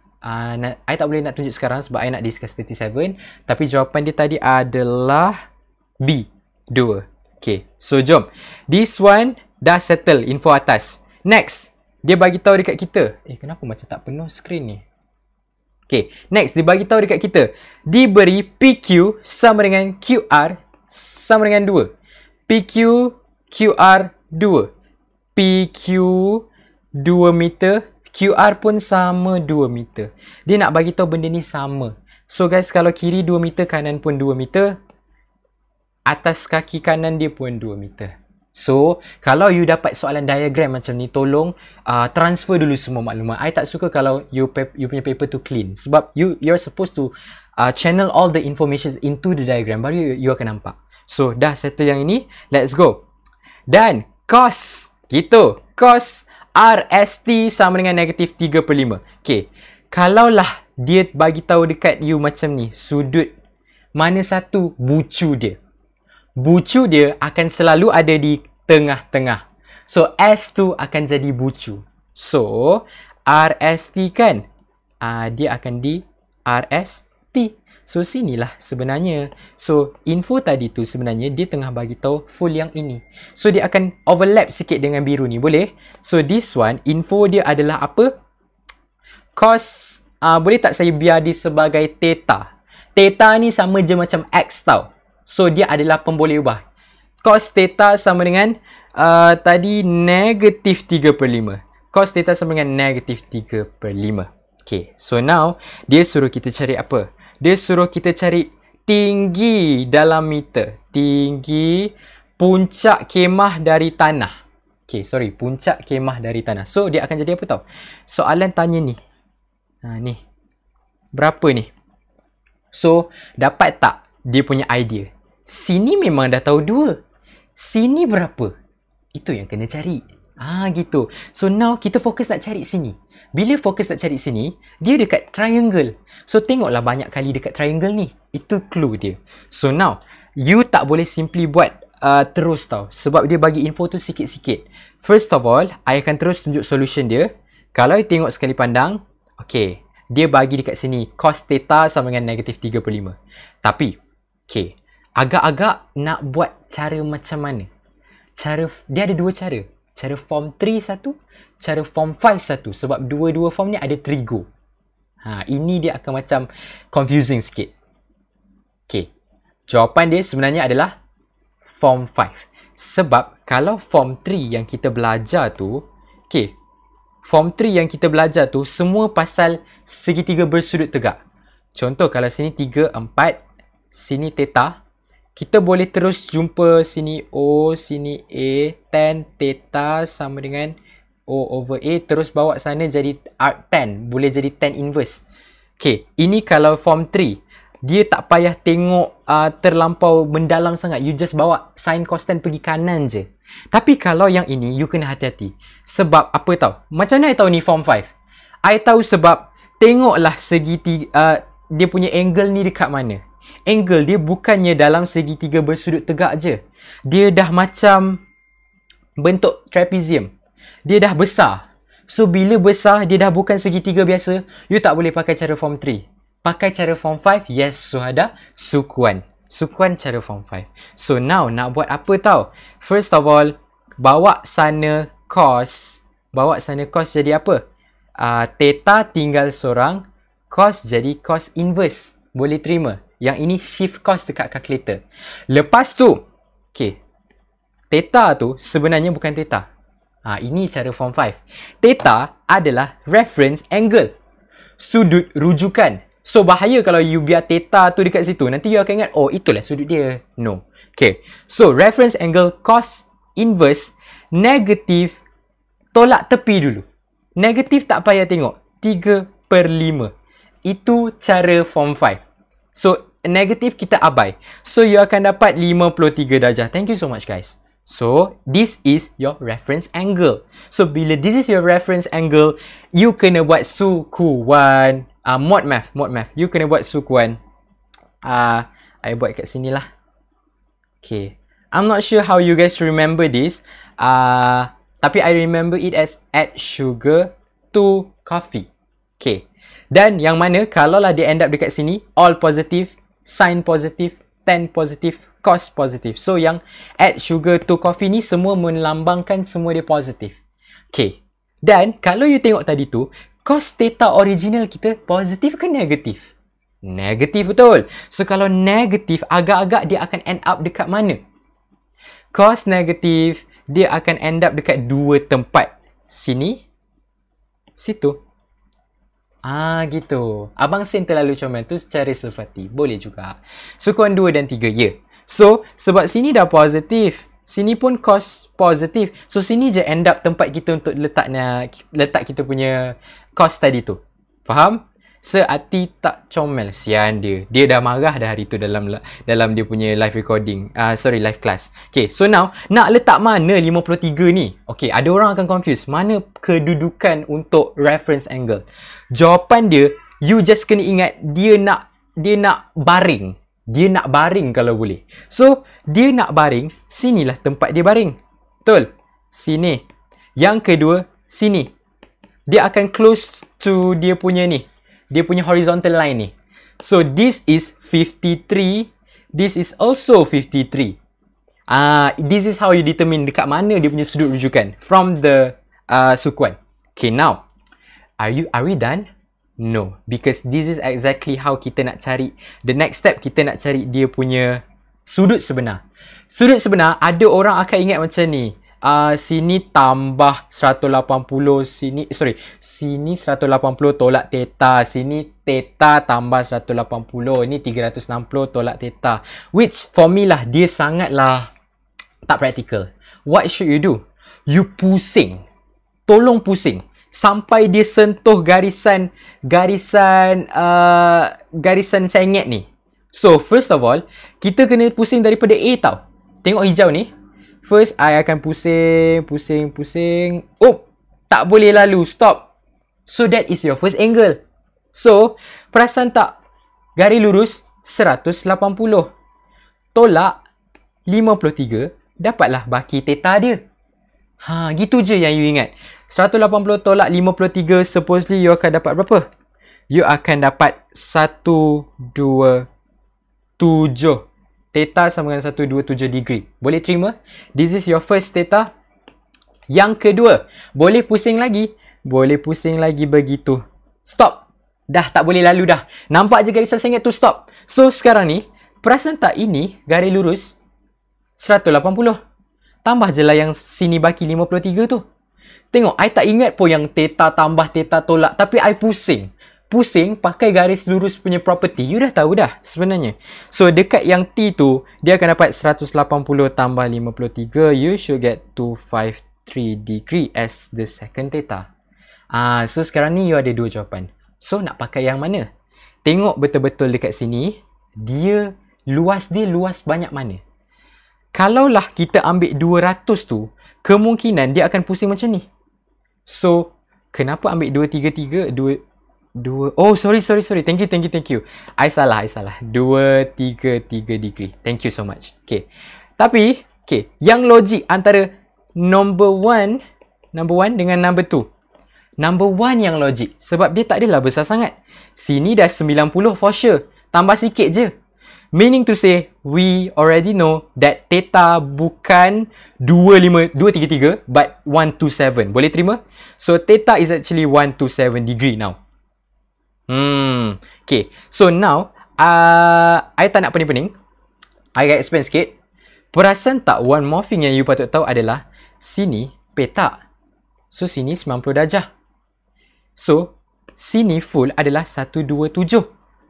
I tak boleh nak tunjuk sekarang sebab I nak discuss 37. Tapi jawapan dia tadi adalah B. 2. Okay. So jom. This one dah settle info atas. Next. Dia bagi tahu dekat kita. Kenapa macam tak penuh screen ni? Okay. Next. Dia bagi tahu dekat kita. Diberi PQ sama dengan QR sama dengan 2. PQ QR 2. PQ 2 meter, QR pun sama 2 meter. Dia nak bagi tahu benda ni sama. So guys, kalau kiri 2 meter, kanan pun 2 meter, atas kaki kanan dia pun 2 meter. So, kalau you dapat soalan diagram macam ni, tolong transfer dulu semua maklumat. I tak suka kalau you punya paper tu clean. Sebab you're supposed to channel all the information into the diagram. Baru you akan nampak. So, dah settle yang ini. Let's go. Dan, cost. Gitu. Cost RST sama dengan negatif 3/5. Okay. Kalaulah dia bagi tahu dekat you macam ni, sudut mana satu bucu dia. Bucu dia akan selalu ada di tengah-tengah. So, S tu akan jadi bucu. So, RST kan? Dia akan di RST. So, sinilah sebenarnya. So, info tadi tu sebenarnya dia tengah bagi tahu full yang ini. So, dia akan overlap sikit dengan biru ni. Boleh? So, this one, info dia adalah apa? Cos, boleh tak saya biar dia sebagai theta? Theta ni sama je macam X tau. So, dia adalah pemboleh ubah. Cos theta sama dengan tadi negatif 3/5. Cos theta sama dengan negatif 3/5. Okay, so now dia suruh kita cari apa? Dia suruh kita cari tinggi dalam meter. Tinggi puncak kemah dari tanah. Okay, sorry. Puncak kemah dari tanah. So, dia akan jadi apa tau? Soalan tanya ni. Ni. Berapa ni? So, dapat tak dia punya idea? Sini memang dah tahu 2. Sini berapa? Itu yang kena cari. Gitu. So, now kita fokus nak cari sini. Bila fokus nak cari sini, dia dekat triangle. So, tengoklah banyak kali dekat triangle ni. Itu clue dia. So, now, you tak boleh simply buat terus tau. Sebab dia bagi info tu sikit-sikit. First of all, I akan terus tunjuk solution dia. Kalau you tengok sekali pandang, okay, dia bagi dekat sini cos theta sama dengan negatif 3/5. Tapi, okay, agak-agak nak buat cara macam mana? Dia ada 2 cara. Cara form 3 satu, cara form 5 satu. Sebab dua-dua form ni ada trigo. Ini dia akan macam confusing sikit. Okay, jawapan dia sebenarnya adalah form 5. Sebab kalau form 3 yang kita belajar tu, okay, form 3 yang kita belajar tu semua pasal segitiga bersudut tegak. Contoh kalau sini 3, 4, sini theta, kita boleh terus jumpa sini O, sini A, tan theta sama dengan O over A, terus bawa sana jadi arctan, boleh jadi tan inverse. Okay, ini kalau form 3. Dia tak payah tengok terlampau mendalam sangat. You just bawa sin costan pergi kanan je. Tapi kalau yang ini, you kena hati-hati. Sebab apa tau? Macam mana I tahu ni form 5? I tahu sebab tengoklah segitiga, dia punya angle ni dekat mana. Angle dia bukannya dalam segitiga bersudut tegak je. Dia dah macam bentuk trapezium. Dia dah besar. So, bila besar, dia dah bukan segitiga biasa. You tak boleh pakai cara form 3. Pakai cara form 5, yes, suhada, sukuan. Sukuan cara form 5. So, now, nak buat apa tau? First of all, bawa sana cos. Bawa sana cos jadi apa? Theta tinggal seorang. Cos jadi cos inverse. Boleh terima? Yang ini shift cos dekat calculator. Lepas tu, okay, theta tu sebenarnya bukan theta. Ini cara form 5. Theta adalah reference angle. Sudut rujukan. So, bahaya kalau you biar theta tu dekat situ. Nanti you akan ingat, oh, itulah sudut dia. No. Okay. So, reference angle cos inverse negatif tolak tepi dulu. Negatif tak payah tengok. 3/5. Itu cara form 5. So, negatif kita abai. So, you akan dapat 53 darjah. Thank you so much, guys. So, this is your reference angle. So, bila this is your reference angle, you kena buat sukuan. Mod math. You kena buat sukuan. I buat kat sini lah. Okay. I'm not sure how you guys remember this. Tapi I remember it as add sugar to coffee. Okay. Dan yang mana kalau lah dia end up dekat sini, all positive, sin positive, tan positive, cos positive. So yang add sugar to coffee ni semua melambangkan semua dia positif. Okay. Dan kalau you tengok tadi tu, cos theta original kita positif ke negatif? Negatif betul. So kalau negatif, agak-agak dia akan end up dekat mana? Cos negatif, dia akan end up dekat 2 tempat. Sini, situ. Gitu. Abang Sen terlalu comel tu secara silfati. Boleh juga. Sukuan 2 dan 3, ya. So, sebab sini dah positif. Sini pun cos positif. So, sini je end up tempat kita untuk letak kita punya cos tadi tu. Faham? Seati tak comel. Sian dia. Dia dah marah dah hari tu dalam dia punya live recording. Live class. Okay, so now nak letak mana 53 ni? Okay, ada orang akan confuse. Mana kedudukan untuk reference angle? Jawapan dia, you just kena ingat dia nak baring. Dia nak baring kalau boleh. So, dia nak baring, sinilah tempat dia baring. Betul? Sini. Yang kedua, sini. Dia akan close to dia punya ni. Dia punya horizontal line ni. So, this is 53. This is also 53. This is how you determine dekat mana dia punya sudut rujukan. From the sukuan. Okay, now. Are we done? No. Because this is exactly how kita nak cari. The next step, kita nak cari dia punya sudut sebenar. Sudut sebenar, ada orang akan ingat macam ni. Sini tambah 180, sini 180 tolak theta, sini theta tambah 180, ni 360 tolak theta. Which for me lah, dia sangatlah tak practical. What should you do? You pusing. Tolong pusing sampai dia sentuh garisan sengit ni. So first of all, kita kena pusing daripada A tau. Tengok hijau ni. First, I akan pusing. Oh, tak boleh lalu. Stop. So, that is your first angle. So, perasan tak? Garis lurus 180. Tolak 53. Dapatlah baki theta dia. Gitu je yang you ingat. 180 tolak 53. Supposedly, you akan dapat berapa? You akan dapat 127. Theta sama dengan 127 degree. Boleh terima? This is your first theta. Yang kedua, boleh pusing lagi. Boleh pusing lagi begitu. Stop. Dah tak boleh lalu dah. Nampak je garisan sengit tu stop. So sekarang ni, perasan tak ini garis lurus 180. Tambah je lah yang sini baki 53 tu. Tengok, I tak ingat pun yang theta tambah theta tolak. Tapi I pusing. Pusing pakai garis lurus punya property. You dah tahu dah sebenarnya. So dekat yang T tu, dia akan dapat 180 tambah 53. You should get 253 degree as the second theta. So sekarang ni you ada dua jawapan. So nak pakai yang mana? Tengok betul-betul dekat sini. Luas banyak mana? Kalaulah kita ambil 200 tu, kemungkinan dia akan pusing macam ni. So kenapa ambil 233? Oh, sorry. Thank you. I salah. 233 degree. Thank you so much. Okay. Tapi, okay, yang logik antara number one dengan number 2. Number 1 yang logik. Sebab dia tak adalah besar sangat. Sini dah 90 for sure. Tambah sikit je. Meaning to say, we already know that theta bukan 233 but 127. Boleh terima? So, theta is actually 127 degree now. Okay. So now, I tak nak pening-pening. I akan explain sikit. Perasan tak one more thing yang you patut tahu adalah sini petak. So sini 90 darjah. So sini full adalah 127.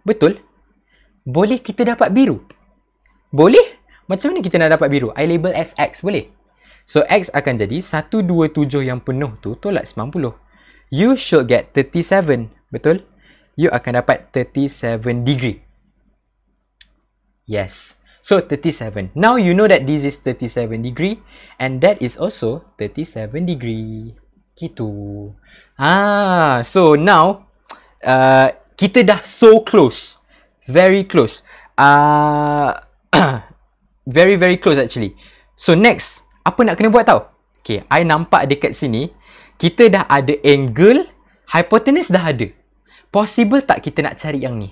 Betul? Boleh kita dapat biru? Boleh? Macam mana kita nak dapat biru? I label as X, boleh? So X akan jadi 127 yang penuh tu tolak 90. You should get 37. Betul? You akan dapat 37 degree. Yes. So 37. Now you know that this is 37 degree and that is also 37 degree. Gitu. So now kita dah so close. Very close. Very close actually. So next, apa nak kena buat tau? Okay, I nampak dekat sini kita dah ada angle, hypotenuse dah ada. Possible tak kita nak cari yang ni?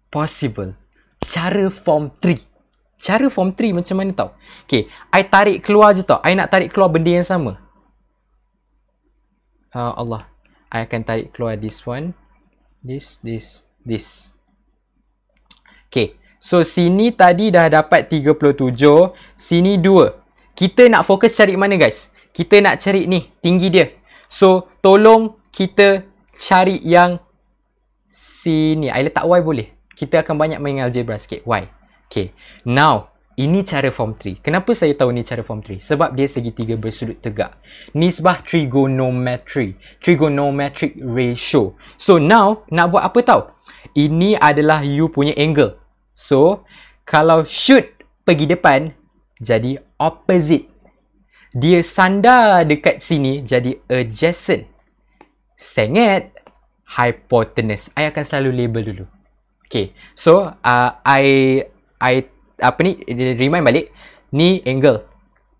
Possible. Cara form 3. Cara form 3 macam mana tau? Okay, I tarik keluar je tau. I nak tarik keluar benda yang sama. Allah. I akan tarik keluar this one. This. Okay, so sini tadi dah dapat 37. Sini 2. Kita nak fokus cari mana guys? Kita nak cari ni, tinggi dia. So, tolong kita cari yang sini. I letak Y boleh? Kita akan banyak main algebra sikit. Y. Okay. Now, Ini cara form 3. Kenapa saya tahu ni cara form 3? Sebab dia segitiga bersudut tegak. Nisbah trigonometry. Trigonometric ratio. So now, nak buat apa tahu? Ini adalah you punya angle. So, kalau shoot pergi depan, jadi opposite. Dia sandar dekat sini, jadi adjacent. Sengit, hypotenuse. I akan selalu label dulu. Okay. So, remind balik. Ni angle.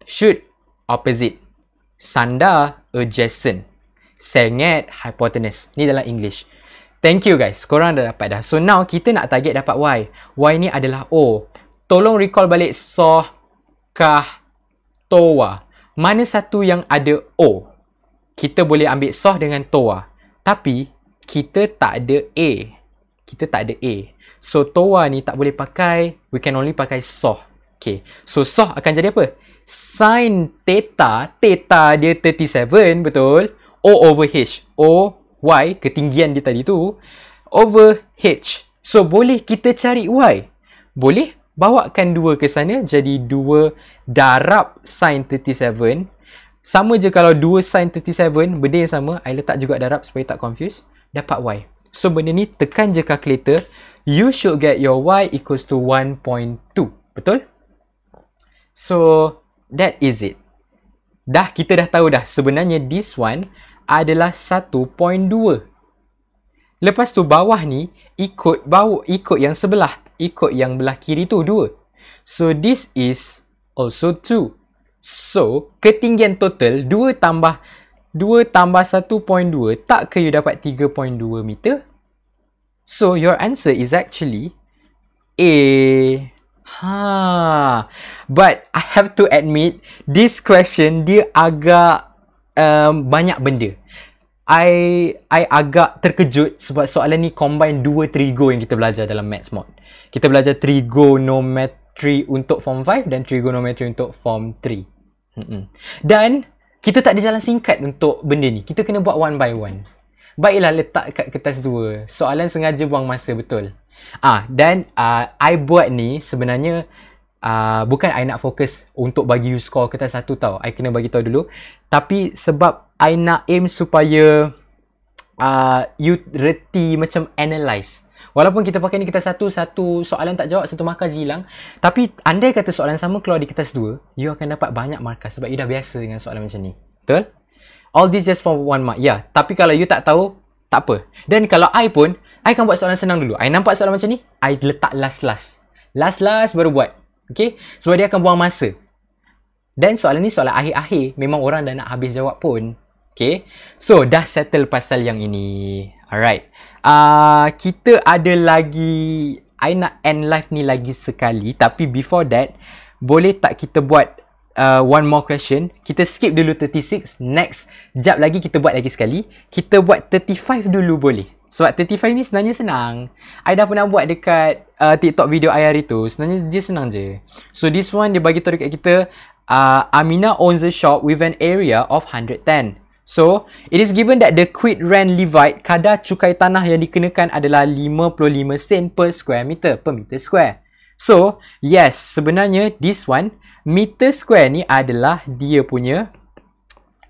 Shoot, opposite. Sandar, adjacent. Sengit, hypotenuse. Ni dalam English. Thank you guys. Korang dah dapat dah. So now, kita nak target dapat Y. Y ni adalah O. Tolong recall balik Soh, Kah, Toa. Mana satu yang ada O? Kita boleh ambil Soh dengan Toa. Tapi, kita tak ada A. Kita tak ada A. So, Toa ni tak boleh pakai. We can only pakai Soh. Okay. So, Soh akan jadi apa? Sin theta. Theta dia 37, betul? O over H. O, Y, ketinggian dia tadi tu. Over H. So, boleh kita cari Y? Boleh. Bawakan 2 ke sana. Jadi, 2 darab sin 37. Sama je kalau 2 sin 37. Benda yang sama. I letak juga darab supaya tak confuse. Dapat Y. So, benda ni tekan je calculator. You should get your Y equals to 1.2. Betul? So, that is it. Kita dah tahu dah. Sebenarnya, this one adalah 1.2. Lepas tu, bawah ni, ikut yang sebelah. Ikut yang belah kiri tu, 2. So, this is also 2. So, ketinggian total, 2 tambah 1.2, tak ke you dapat 3.2 meter? So, your answer is actually A. But, I have to admit, this question, dia agak banyak benda. I agak terkejut sebab soalan ni combine 2 trigo yang kita belajar dalam maths mod. Kita belajar trigonometry untuk form 5 dan trigonometry untuk form 3. Dan kita tak ada jalan singkat untuk benda ni. Kita kena buat one by one. Baiklah, letak kat kertas 2. Soalan sengaja buang masa, betul. Dan I buat ni sebenarnya bukan I nak fokus untuk bagi you score kertas 1 tau. I kena bagi tahu dulu. Tapi sebab I nak aim supaya you reti macam analyse. Walaupun kita pakai ni kertas 1, satu soalan tak jawab, satu markah je hilang. Tapi andai kata soalan sama keluar di kertas 2, you akan dapat banyak markah sebab you dah biasa dengan soalan macam ni. Betul? All this just for 1 mark. Ya, tapi kalau you tak tahu, tak apa. Dan kalau I pun, I akan buat soalan senang dulu. I nampak soalan macam ni, I letak last. Last baru buat. Okay? Sebab dia akan buang masa. Dan soalan ni soalan akhir-akhir. Memang orang dah nak habis jawab pun. Okay? So, dah settle pasal yang ini. Alright. Kita ada lagi, I nak end live ni lagi sekali. Tapi before that, boleh tak kita buat one more question? Kita skip dulu 36. Next, jap lagi kita buat lagi sekali. Kita buat 35 dulu boleh? Sebab 35 ni sebenarnya senang. I dah pernah buat dekat TikTok video I hari tu. Sebenarnya dia senang je. So this one dia bagi tahu dekat kita, Amina owns a shop with an area of 110. So, it is given that the quit rent levite, kadar cukai tanah yang dikenakan adalah 55 sen per square meter, per meter square. So, yes, sebenarnya this one, meter square ni adalah dia punya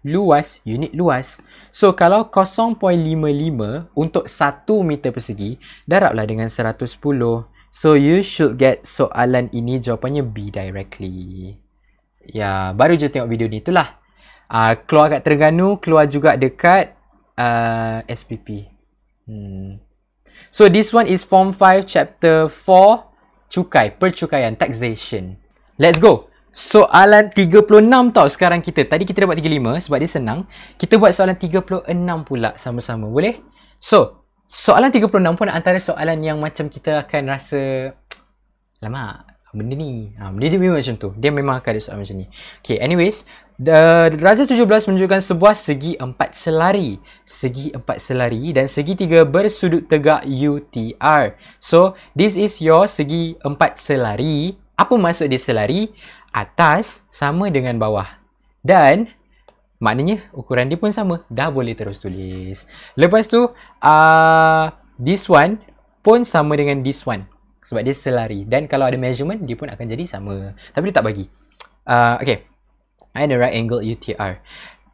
luas, unit luas. So, kalau 0.55 untuk 1 meter persegi, darablah dengan 110. So, you should get soalan ini jawapannya B directly. Ya, baru je tengok video ni, itulah. Keluar kat Terengganu, keluar juga dekat SPP. So, this one is Form 5, Chapter 4, Cukai, Percukaian, Taxation. Let's go! Soalan 36 tau sekarang kita. Tadi kita dah buat 35 sebab dia senang. Kita buat soalan 36 pula sama-sama. Boleh? So, soalan 36 pun antara soalan yang macam kita akan rasa, lama benda ni. Benda dia memang macam tu. Dia memang akan ada soalan macam ni. Okay, anyways. Darjah 17 menunjukkan sebuah segi 4 selari. Segi 4 selari dan segitiga bersudut tegak UTR. So, this is your segi 4 selari. Apa maksud dia selari? Atas sama dengan bawah. Dan maknanya ukuran dia pun sama. Dah boleh terus tulis. Lepas tu, this one pun sama dengan this one. Sebab dia selari. Dan kalau ada measurement, dia pun akan jadi sama. Tapi dia tak bagi. Okay. And the right angle UTR.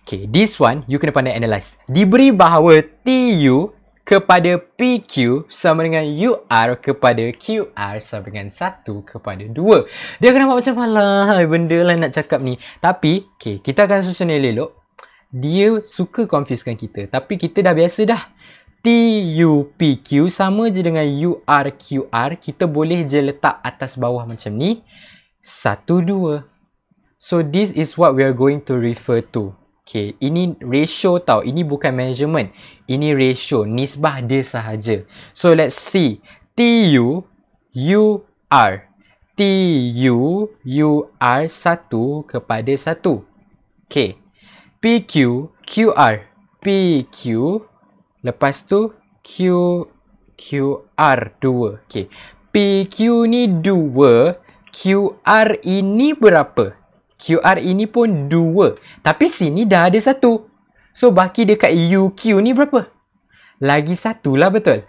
Okay, this one, you kena pandai analyse. Diberi bahawa TU kepada PQ sama dengan UR kepada QR sama dengan 1 kepada 2. Dia akan nampak macam malah benda lah nak cakap ni. Tapi, okay, kita akan susun elok. Dia suka confusekan kita. Tapi kita dah biasa dah. TUPQ sama je dengan URQR. Kita boleh je letak atas bawah macam ni. 1, 2. So, this is what we are going to refer to. Okay, ini ratio tau. Ini bukan measurement. Ini ratio. Nisbah dia sahaja. So, let's see. TU, UR. TU, UR 1 kepada 1. Okay. PQ, QR. PQ. Lepas tu, QR 2. Okay. PQ ni 2. QR ini berapa? QR ini pun 2. Tapi sini dah ada 1. So, baki dekat UQ ni berapa? Lagi 1 lah, betul?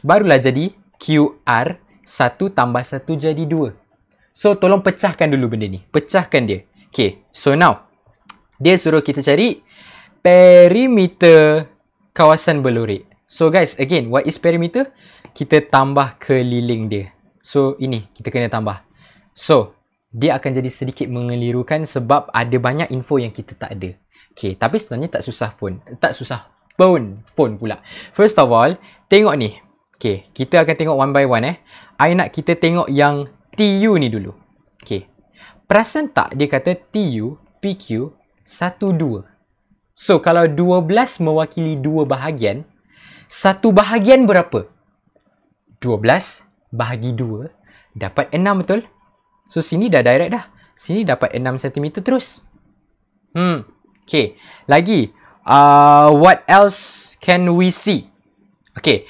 Barulah jadi QR 1 tambah 1 jadi 2. So, tolong pecahkan dulu benda ni. Pecahkan dia. Okay. So, now. Dia suruh kita cari perimeter kawasan berlorek. So guys, again, what is perimeter? Kita tambah keliling dia. So ini, kita kena tambah. So, dia akan jadi sedikit mengelirukan sebab ada banyak info yang kita tak ada. Okay, tapi sebenarnya tak susah pun. Tak susah pun. Phone pula. First of all, tengok ni. Okay, kita akan tengok one by one I nak kita tengok yang TU ni dulu. Okay. Perasan tak dia kata TU, PQ, 1, 2. So, kalau 12 mewakili 2 bahagian, 1 bahagian berapa? 12 bahagi 2 dapat 6, betul? So, sini dah direct dah. Sini dapat 6 cm terus. Okay. Lagi. What else can we see? Okay.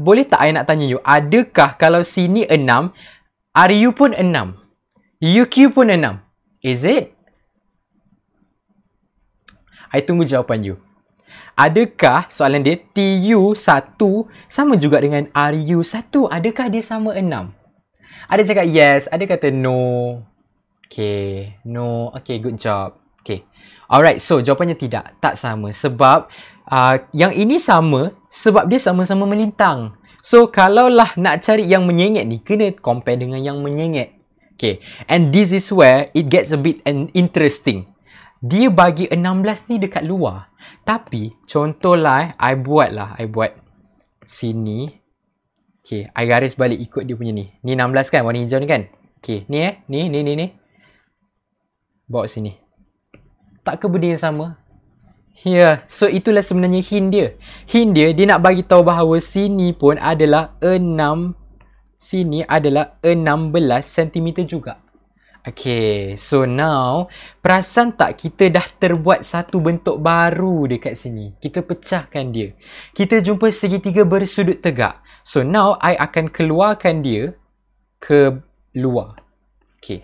Boleh tak I nak tanya you? Adakah kalau sini 6, RU pun 6? UQ pun 6? Is it? I tunggu jawapan you. Adakah soalan dia TU 1 sama juga dengan RU 1? Adakah dia sama 6? Ada cakap yes, ada kata no. Okay, no. Okay, good job. Okay. Alright, so jawapannya tidak. Tak sama. Sebab yang ini sama sebab dia sama-sama melintang. So, kalaulah nak cari yang menyengit ni, kena compare dengan yang menyengit. Okay. And this is where it gets a bit interesting. Dia bagi 16 ni dekat luar. Tapi, contohlah I buat sini. Okay, I garis balik ikut dia punya ni. Ni 16 kan, warna hijau ni kan? Okay, ni ni. Bawa sini. Tak ke benda yang sama? Ya, so itulah sebenarnya hint dia. Hint dia nak bagi tahu bahawa sini pun adalah 6. Sini adalah 16 cm juga. Okay, so now, perasan tak kita dah terbuat satu bentuk baru dekat sini. Kita pecahkan dia. Kita jumpa segitiga bersudut tegak. So now, I akan keluarkan dia ke luar. Okay.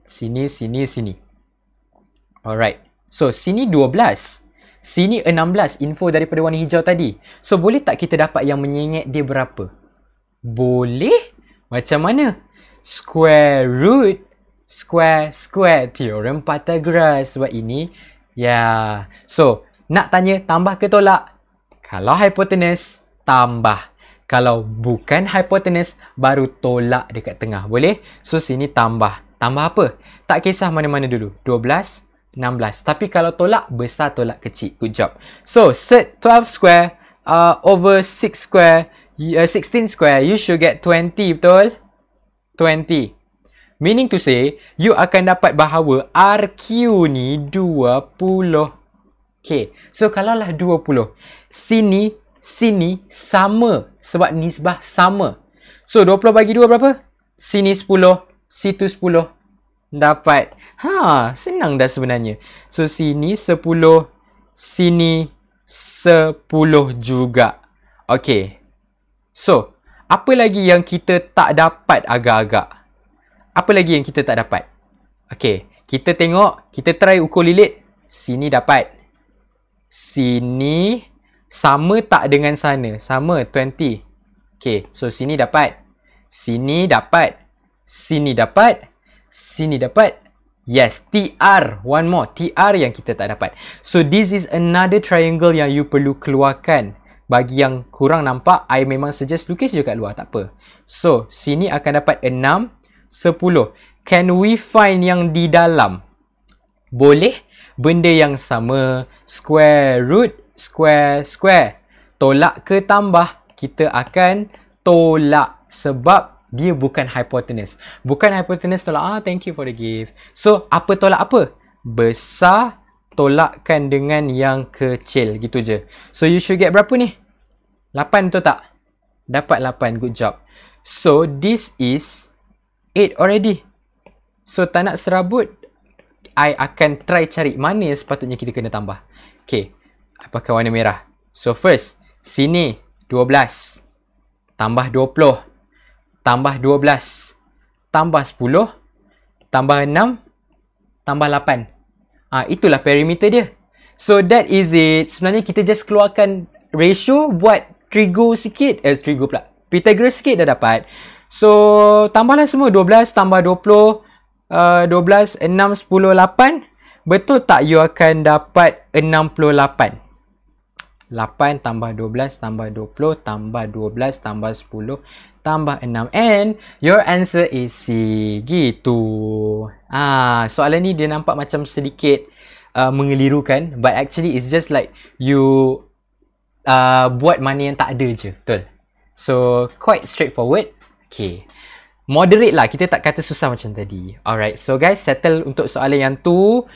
Sini, sini, sini. Alright. So, sini 12. Sini 16, info daripada warna hijau tadi. So, boleh tak kita dapat yang menyengit dia berapa? Boleh? Macam mana? Square root, square, teorem Pythagoras. Sebab ini, ya. So, nak tanya tambah ke tolak? Kalau hypotenuse, tambah. Kalau bukan hypotenuse, baru tolak dekat tengah. Boleh? So, sini tambah. Tambah apa? Tak kisah mana-mana dulu. 12, 16. Tapi kalau tolak, besar tolak kecil. Good job. So, set 12 square over 6 square, 16 square, you should get 20, betul? 20. Meaning to say, you akan dapat bahawa RQ ni 20. Okay. So, kalaulah 20. Sini sama. Sebab nisbah sama. So, 20 bagi 2 berapa? Sini 10. Situ 10. Dapat. Senang dah sebenarnya. So, sini 10. Sini 10 juga. Okay. So, apa lagi yang kita tak dapat agak-agak? Apa lagi yang kita tak dapat? Okay. Kita tengok. Kita try ukur lilit. Sini dapat. Sini sama tak dengan sana? Sama, 20. Okay, so sini dapat. Sini dapat. Sini dapat. Sini dapat. Yes, TR. One more. TR yang kita tak dapat. So, this is another triangle yang you perlu keluarkan. Bagi yang kurang nampak, I memang suggest lukis je kat luar. Tak apa. So, sini akan dapat 6, 10. Can we find yang di dalam? Boleh. Benda yang sama. Square root, square, square. Tolak ke tambah? Kita akan tolak. Sebab dia bukan hypotenuse. Bukan hypotenuse tolak. Thank you for the gift. So, apa tolak apa? Besar tolakkan dengan yang kecil. Gitu je. So, you should get berapa ni? 8 betul tak? Dapat 8. Good job. So, this is 8 already. So, tak nak serabut. I akan try cari mana yang sepatutnya kita kena tambah. Okay. Apakah warna merah? So, first. Sini. 12. Tambah 20. Tambah 12, tambah 10, tambah 6, tambah 8. Itulah perimeter dia. So, that is it. Sebenarnya kita just keluarkan ratio, buat trigo sikit. Trigo pula. Pythagoras sikit dah dapat. So, tambahlah semua. 12 tambah 20, 12, 6, 10, 8. Betul tak you akan dapat 68? 8 tambah 12 tambah 20 tambah 12 tambah 10 tambah 6. And your answer is C. Gitu. Soalan ni dia nampak macam sedikit mengelirukan. But actually it's just like you buat mana yang tak ada je. Betul. So quite straightforward. Okay. Moderate lah. Kita tak kata susah macam tadi. Alright. So guys, settle untuk soalan yang tu.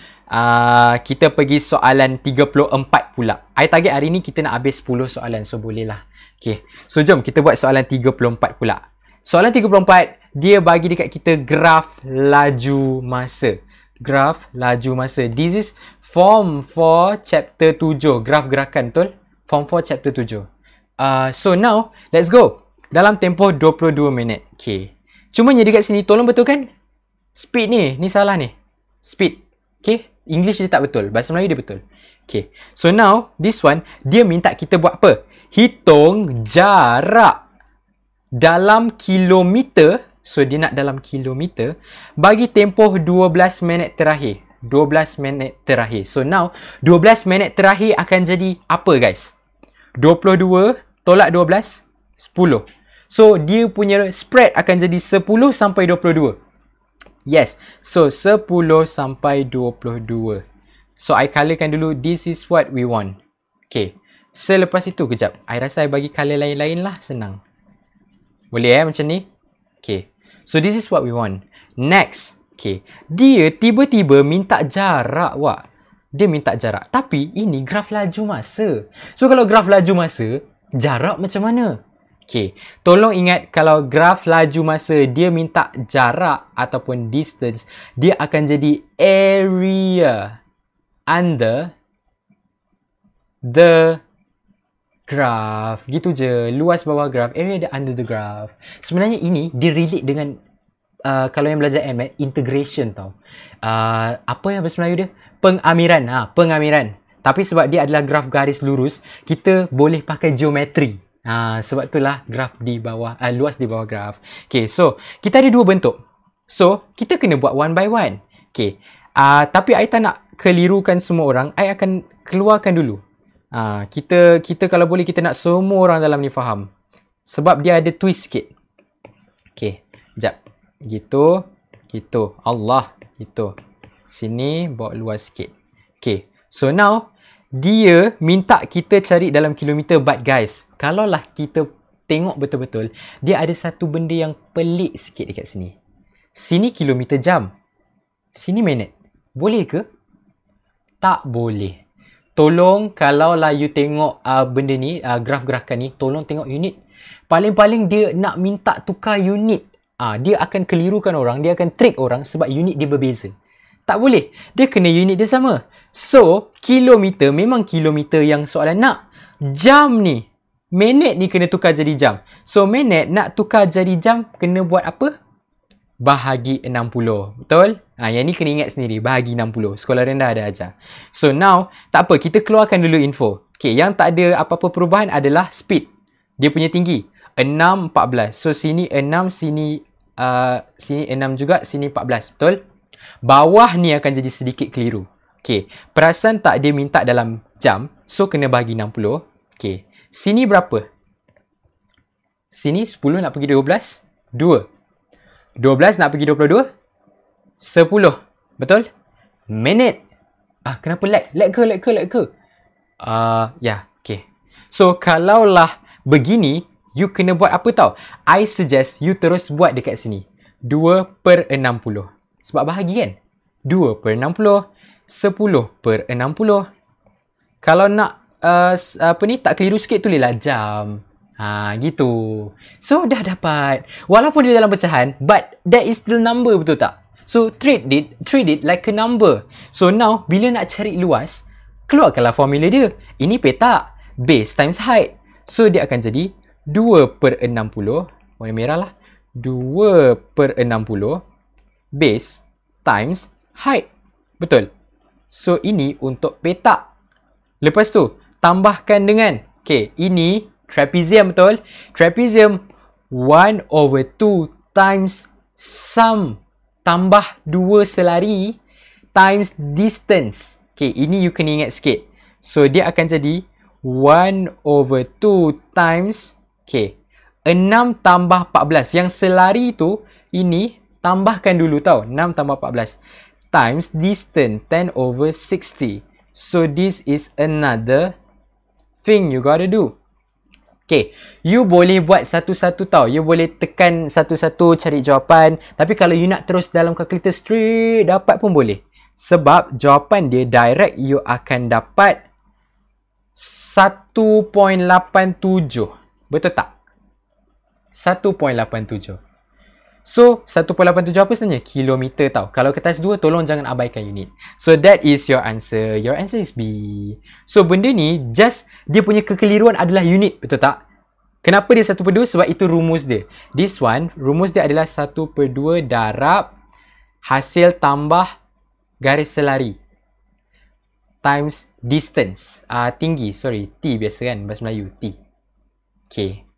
Kita pergi soalan 34 pula. I target hari ni kita nak habis 10 soalan. So boleh lah. Okay. So jom kita buat soalan 34 pula. Soalan 34, dia bagi dekat kita graf laju masa. Graf laju masa. This is form 4 chapter 7. Graf gerakan, betul? Form 4 chapter 7. So now, let's go. Dalam tempoh 22 minit. Okay. Cumanya dekat sini, tolong betulkan. Speed ni salah ni. Speed. Okay. English dia tak betul. Bahasa Melayu dia betul. Okay. So now, this one, dia minta kita buat apa? Hitung jarak dalam kilometer. So, dia nak dalam kilometer. Bagi tempoh 12 minit terakhir. 12 minit terakhir. So, now, 12 minit terakhir akan jadi apa, guys? 22 tolak 12, 10. So, dia punya spread akan jadi 10 sampai 22. Yes. So, 10 sampai 22. So, I colourkan dulu. This is what we want. Okay. Selepas itu, kejap. I rasa I bagi colour lain-lain lah. Senang. Boleh macam ni? Okay. So, this is what we want. Next. Okay. Dia tiba-tiba minta jarak, wak. Dia minta jarak. Tapi, ini graf laju masa. So, kalau graf laju masa, jarak macam mana? Okay. Tolong ingat, kalau graf laju masa, dia minta jarak ataupun distance, dia akan jadi area under the graph. Gitu je. Luas bawah graph. Area under the graph. Sebenarnya ini dia relate dengan kalau yang belajar MAT, integration tau. Apa yang bahasa Melayu dia? Pengamiran. Pengamiran. Tapi sebab dia adalah graf garis lurus, kita boleh pakai geometri. Sebab itulah graf di bawah, luas di bawah graf. Okay, so kita ada dua bentuk. So, kita kena buat one by one. Okay. Tapi I tak nak kelirukan semua orang. I akan keluarkan dulu. Kita kalau boleh kita nak semua orang dalam ni faham. Sebab dia ada twist sikit. Okay. Sekejap. Gitu. Allah. Gitu. Sini bawa luas sikit. Okay. So now, dia minta kita cari dalam kilometer. But guys, kalaulah kita tengok betul-betul, dia ada satu benda yang pelik sikit dekat sini. Sini kilometer jam. Sini minit. Boleh ke? Tak boleh. Tolong kalaulah you tengok benda ni, graf gerakan ni, tolong tengok unit. Paling-paling dia nak minta tukar unit. Dia akan kelirukan orang, dia akan trick orang sebab unit dia berbeza. Tak boleh. Dia kena unit dia sama. So, kilometer memang kilometer yang soalan nak. Jam ni, minit ni kena tukar jadi jam. So, minit nak tukar jadi jam, kena buat apa? Bahagi 60. Betul? Yang ni kena ingat sendiri. Bahagi 60. Sekolah rendah ada ajar. So now, tak apa. Kita keluarkan dulu info. Okay, yang tak ada apa-apa perubahan adalah speed. Dia punya tinggi. 6, 14. So, sini 6, sini 6 juga, sini 14. Betul? Bawah ni akan jadi sedikit keliru. Okay. Perasan tak dia minta dalam jam? So, kena bagi 60. Okay. Sini berapa? Sini 10 nak pergi 12. 2. 12 nak pergi 22. 10. Betul? Minit. Kenapa lag? Lag ke? Ya. Okay. So, kalaulah begini, you kena buat apa tau? I suggest you terus buat dekat sini. 2/60. Sebab bahagi kan? 2/60. 10/60. Kalau nak tak keliru sikit, tulislah jam. Gitu. So, dah dapat. Walaupun dia dalam pecahan, but that is still number, betul tak? So, treat it like a number. So, now, bila nak cari luas, keluarkanlah formula dia. Ini petak. Base times height. So, dia akan jadi 2/60. Warna merah lah. 2/60 base times height. Betul? So, ini untuk petak. Lepas tu, tambahkan dengan, okay, ini trapezium, betul? Trapezium 1/2 times sum. Tambah 2 selari times distance. Okay, ini you kena ingat sikit. So, dia akan jadi 1/2 times, okay, 6 tambah 14. Yang selari tu, ini tambahkan dulu tau. 6 tambah 14. Times distance 10/60. So, this is another thing you gotta do. Okay, you boleh buat satu-satu tau. You boleh tekan satu-satu cari jawapan. Tapi kalau you nak terus dalam kalkulator straight dapat pun boleh. Sebab jawapan dia direct you akan dapat 1.87. Betul tak? 1.87. So, 1.87 apa sebenarnya? Kilometer tau. Kalau kertas 2, tolong jangan abaikan unit. So, that is your answer. Your answer is B. So, benda ni, just dia punya kekeliruan adalah unit. Betul tak? Kenapa dia 1/2? Sebab itu rumus dia. This one, rumus dia adalah 1/2 darab hasil tambah garis selari times distance. Tinggi. Sorry. T biasa kan? Bahasa Melayu. T. Okay.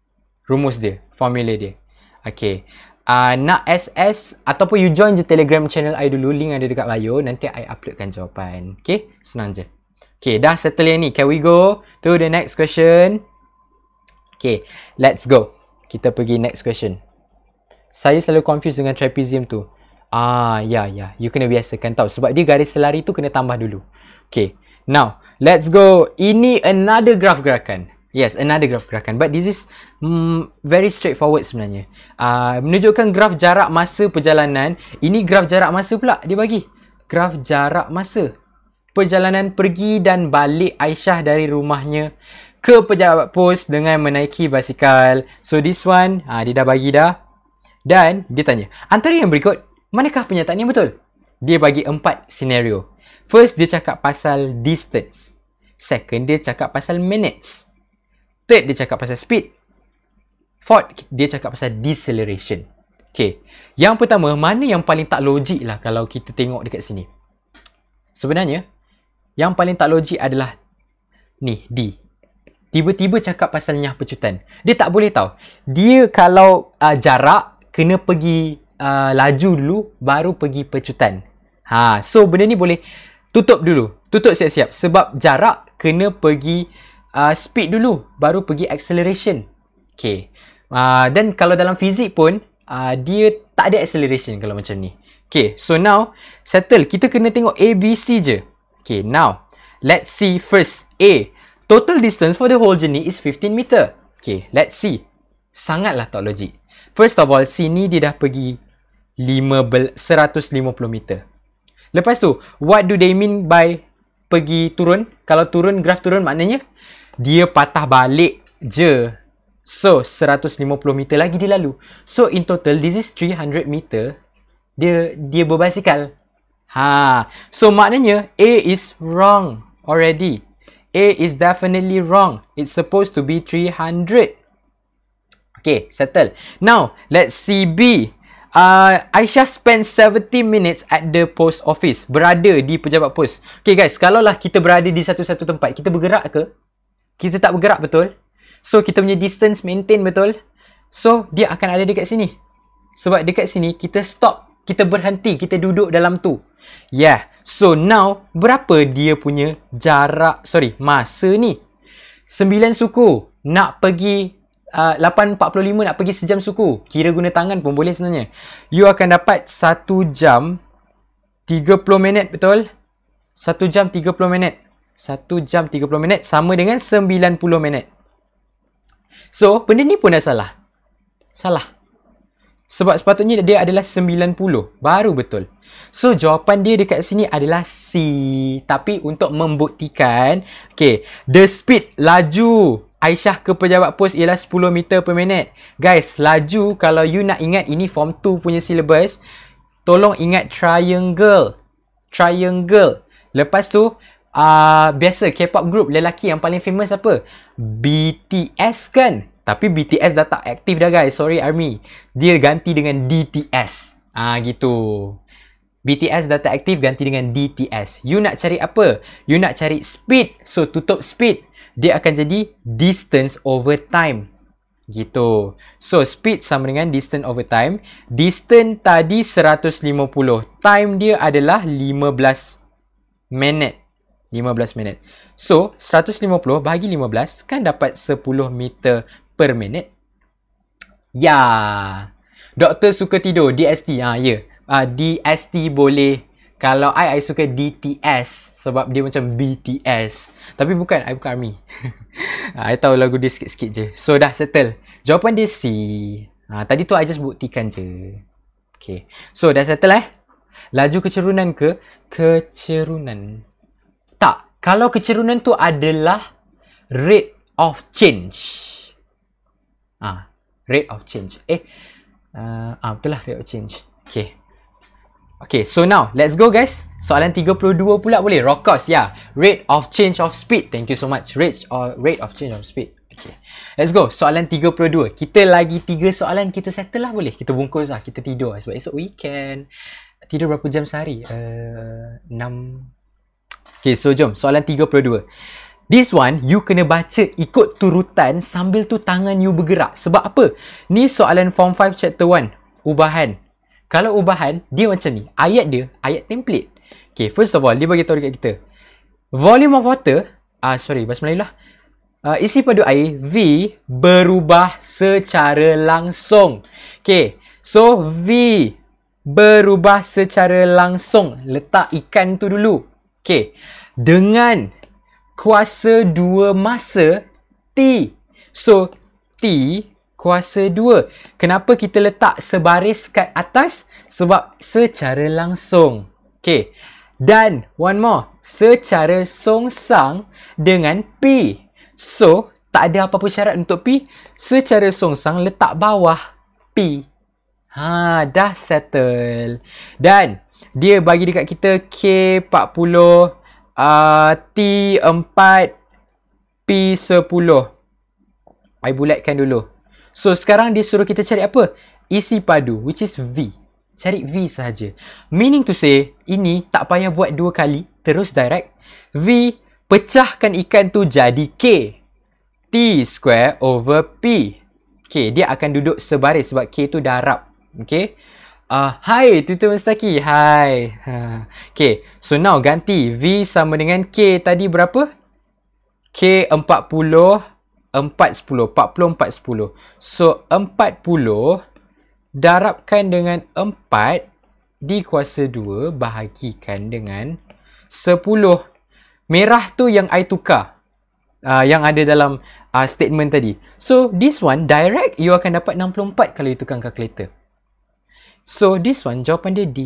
Rumus dia. Formula dia. Okay. Nak SS ataupun you join je Telegram channel I dulu. Link ada dekat bio. Nanti I uploadkan jawapan. Okay? Senang je. Okay. Dah settle yang ni. Can we go to the next question? Okay. Let's go. Kita pergi next question. Saya selalu confuse dengan trapezium tu. Ya. You kena biasakan tau. Sebab dia garis selari tu kena tambah dulu. Okay. Now, let's go. Ini another graph gerakan. Yes, another graph gerakan. But this is very straightforward sebenarnya. Menunjukkan graf jarak masa perjalanan. Ini graf jarak masa pula dia bagi. Graf jarak masa perjalanan pergi dan balik Aisyah dari rumahnya ke pejabat pos dengan menaiki basikal. So this one, dia dah bagi dah. Dan dia tanya, antara yang berikut, manakah pernyataan yang betul? Dia bagi 4 senario. First, dia cakap pasal distance. Second, dia cakap pasal minutes. Third, dia cakap pasal speed. Fourth, dia cakap pasal deceleration. Okay. Yang pertama, mana yang paling tak logik lah kalau kita tengok dekat sini? Sebenarnya, yang paling tak logik adalah ni, D. Tiba-tiba cakap pasal nyah pecutan. Dia tak boleh tahu. Dia kalau jarak, kena pergi laju dulu, baru pergi pecutan. So, benda ni boleh tutup dulu. Tutup siap-siap. Sebab jarak kena pergi speed dulu, baru pergi acceleration. Okay. Dan kalau dalam fizik pun, dia tak ada acceleration kalau macam ni. Okay. So now, settle. Kita kena tengok A, B, C je. Okay. Now, let's see first. A. Total distance for the whole journey is 15 meter. Okay. Let's see. Sangatlah tak logik. First of all, sini dia dah pergi 150 meter. Lepas tu, what do they mean by pergi turun? Kalau turun, graf turun maknanya dia patah balik je. So, 150 meter lagi dia lalu. So, in total, this is 300 meter. Dia berbasikal. So, maknanya A is wrong already. A is definitely wrong. It's supposed to be 300. Okay, settle. Now, let's see B. Aisyah spend 70 minutes at the post office. Berada di pejabat pos. Okay guys, kalaulah kita berada di satu-satu tempat, kita bergerak ke? Kita tak bergerak, betul? So, kita punya distance maintain, betul? So, dia akan ada dekat sini. Sebab dekat sini, kita stop. Kita berhenti. Kita duduk dalam tu. Yeah. So, now, berapa dia punya jarak, masa ni? 9 suku. Nak pergi 8.45 nak pergi sejam suku. Kira guna tangan pun boleh sebenarnya. You akan dapat 1 jam 30 minit, betul? 1 jam 30 minit. 1 jam 30 minit sama dengan 90 minit. So, benda ni pun dah salah. Salah. Sebab sepatutnya dia adalah 90. Baru betul. So, jawapan dia dekat sini adalah C. Tapi untuk membuktikan, okay, the speed, laju Aisyah ke pejabat pos ialah 10 meter per minit. Guys, laju kalau you nak ingat ini form 2 punya syllabus, tolong ingat triangle. Triangle. Lepas tu, biasa K-pop group lelaki yang paling famous apa? BTS kan? Tapi BTS dah tak aktif dah guys. Sorry ARMY. Dia ganti dengan DTS. Gitu. BTS dah tak aktif, ganti dengan DTS. You nak cari apa? You nak cari speed. So, tutup speed. Dia akan jadi distance over time. Gitu. So, speed sama dengan distance over time. Distance tadi 150. Time dia adalah 15 minit. 15 minit. So, 150 bahagi 15 kan dapat 10 meter per minit. Ya. Doktor suka tidur. DST. Ya. DST boleh. Kalau I suka DTS. Sebab dia macam BTS. Tapi bukan. I bukan ARMY. I tahu lagu dia sikit-sikit je. So, dah settle. Jawapan dia C. Tadi tu I just buktikan je. Okay. So, dah settle Laju kecerunan ke? Kecerunan. Tak. Kalau kecerunan tu adalah rate of change. Rate of change. Betul lah rate of change. Okay. Okay, so now, let's go guys. Soalan 32 pula boleh? Raw cost, ya. Rate of change of speed. Thank you so much. Rate of change of speed. Okay. Let's go. Soalan 32. Kita lagi 3 soalan, kita settle lah boleh. Kita bungkus lah. Kita tidur lah. Sebab esok weekend. Tidur berapa jam sehari? 6. Okay, so jom. Soalan 32. This one, you kena baca ikut turutan sambil tu tangan you bergerak. Sebab apa? Ni soalan form 5 chapter 1. Ubahan. Kalau ubahan, dia macam ni. Ayat dia, ayat template. Okay, first of all, dia bagi tahu dekat kita. Volume of water, bahasa Melayu lah. Isi padu air, V, berubah secara langsung. Okay, so V, berubah secara langsung. Letak ikan tu dulu. Okay, dengan kuasa 2 masa, T. So, T, kuasa 2. Kenapa kita letak sebaris kat atas? Sebab secara langsung. Okay. Dan, one more. Secara songsang dengan P. So, tak ada apa-apa syarat untuk P. Secara songsang letak bawah P. Dah settle. Dan, dia bagi dekat kita K40, T4, P10. I bulatkan dulu. So, sekarang dia suruh kita cari apa? Isi padu, which is V. Cari V sahaja. Meaning to say, ini tak payah buat 2 kali, terus direct. V, pecahkan ikan tu jadi K. T square over P. Okay, dia akan duduk sebaris sebab K tu darab. Okay. Hai, Tutor Mustaki. Hai. Okay, so now ganti. V sama dengan K tadi berapa? K 40. 40, 10. So, 40 darabkan dengan 4 dikuasa 2 bahagikan dengan 10. Merah tu yang I tukar. Yang ada dalam statement tadi. So, this one direct you akan dapat 64 kalau you tukar kalkulator. So, this one jawapan dia D.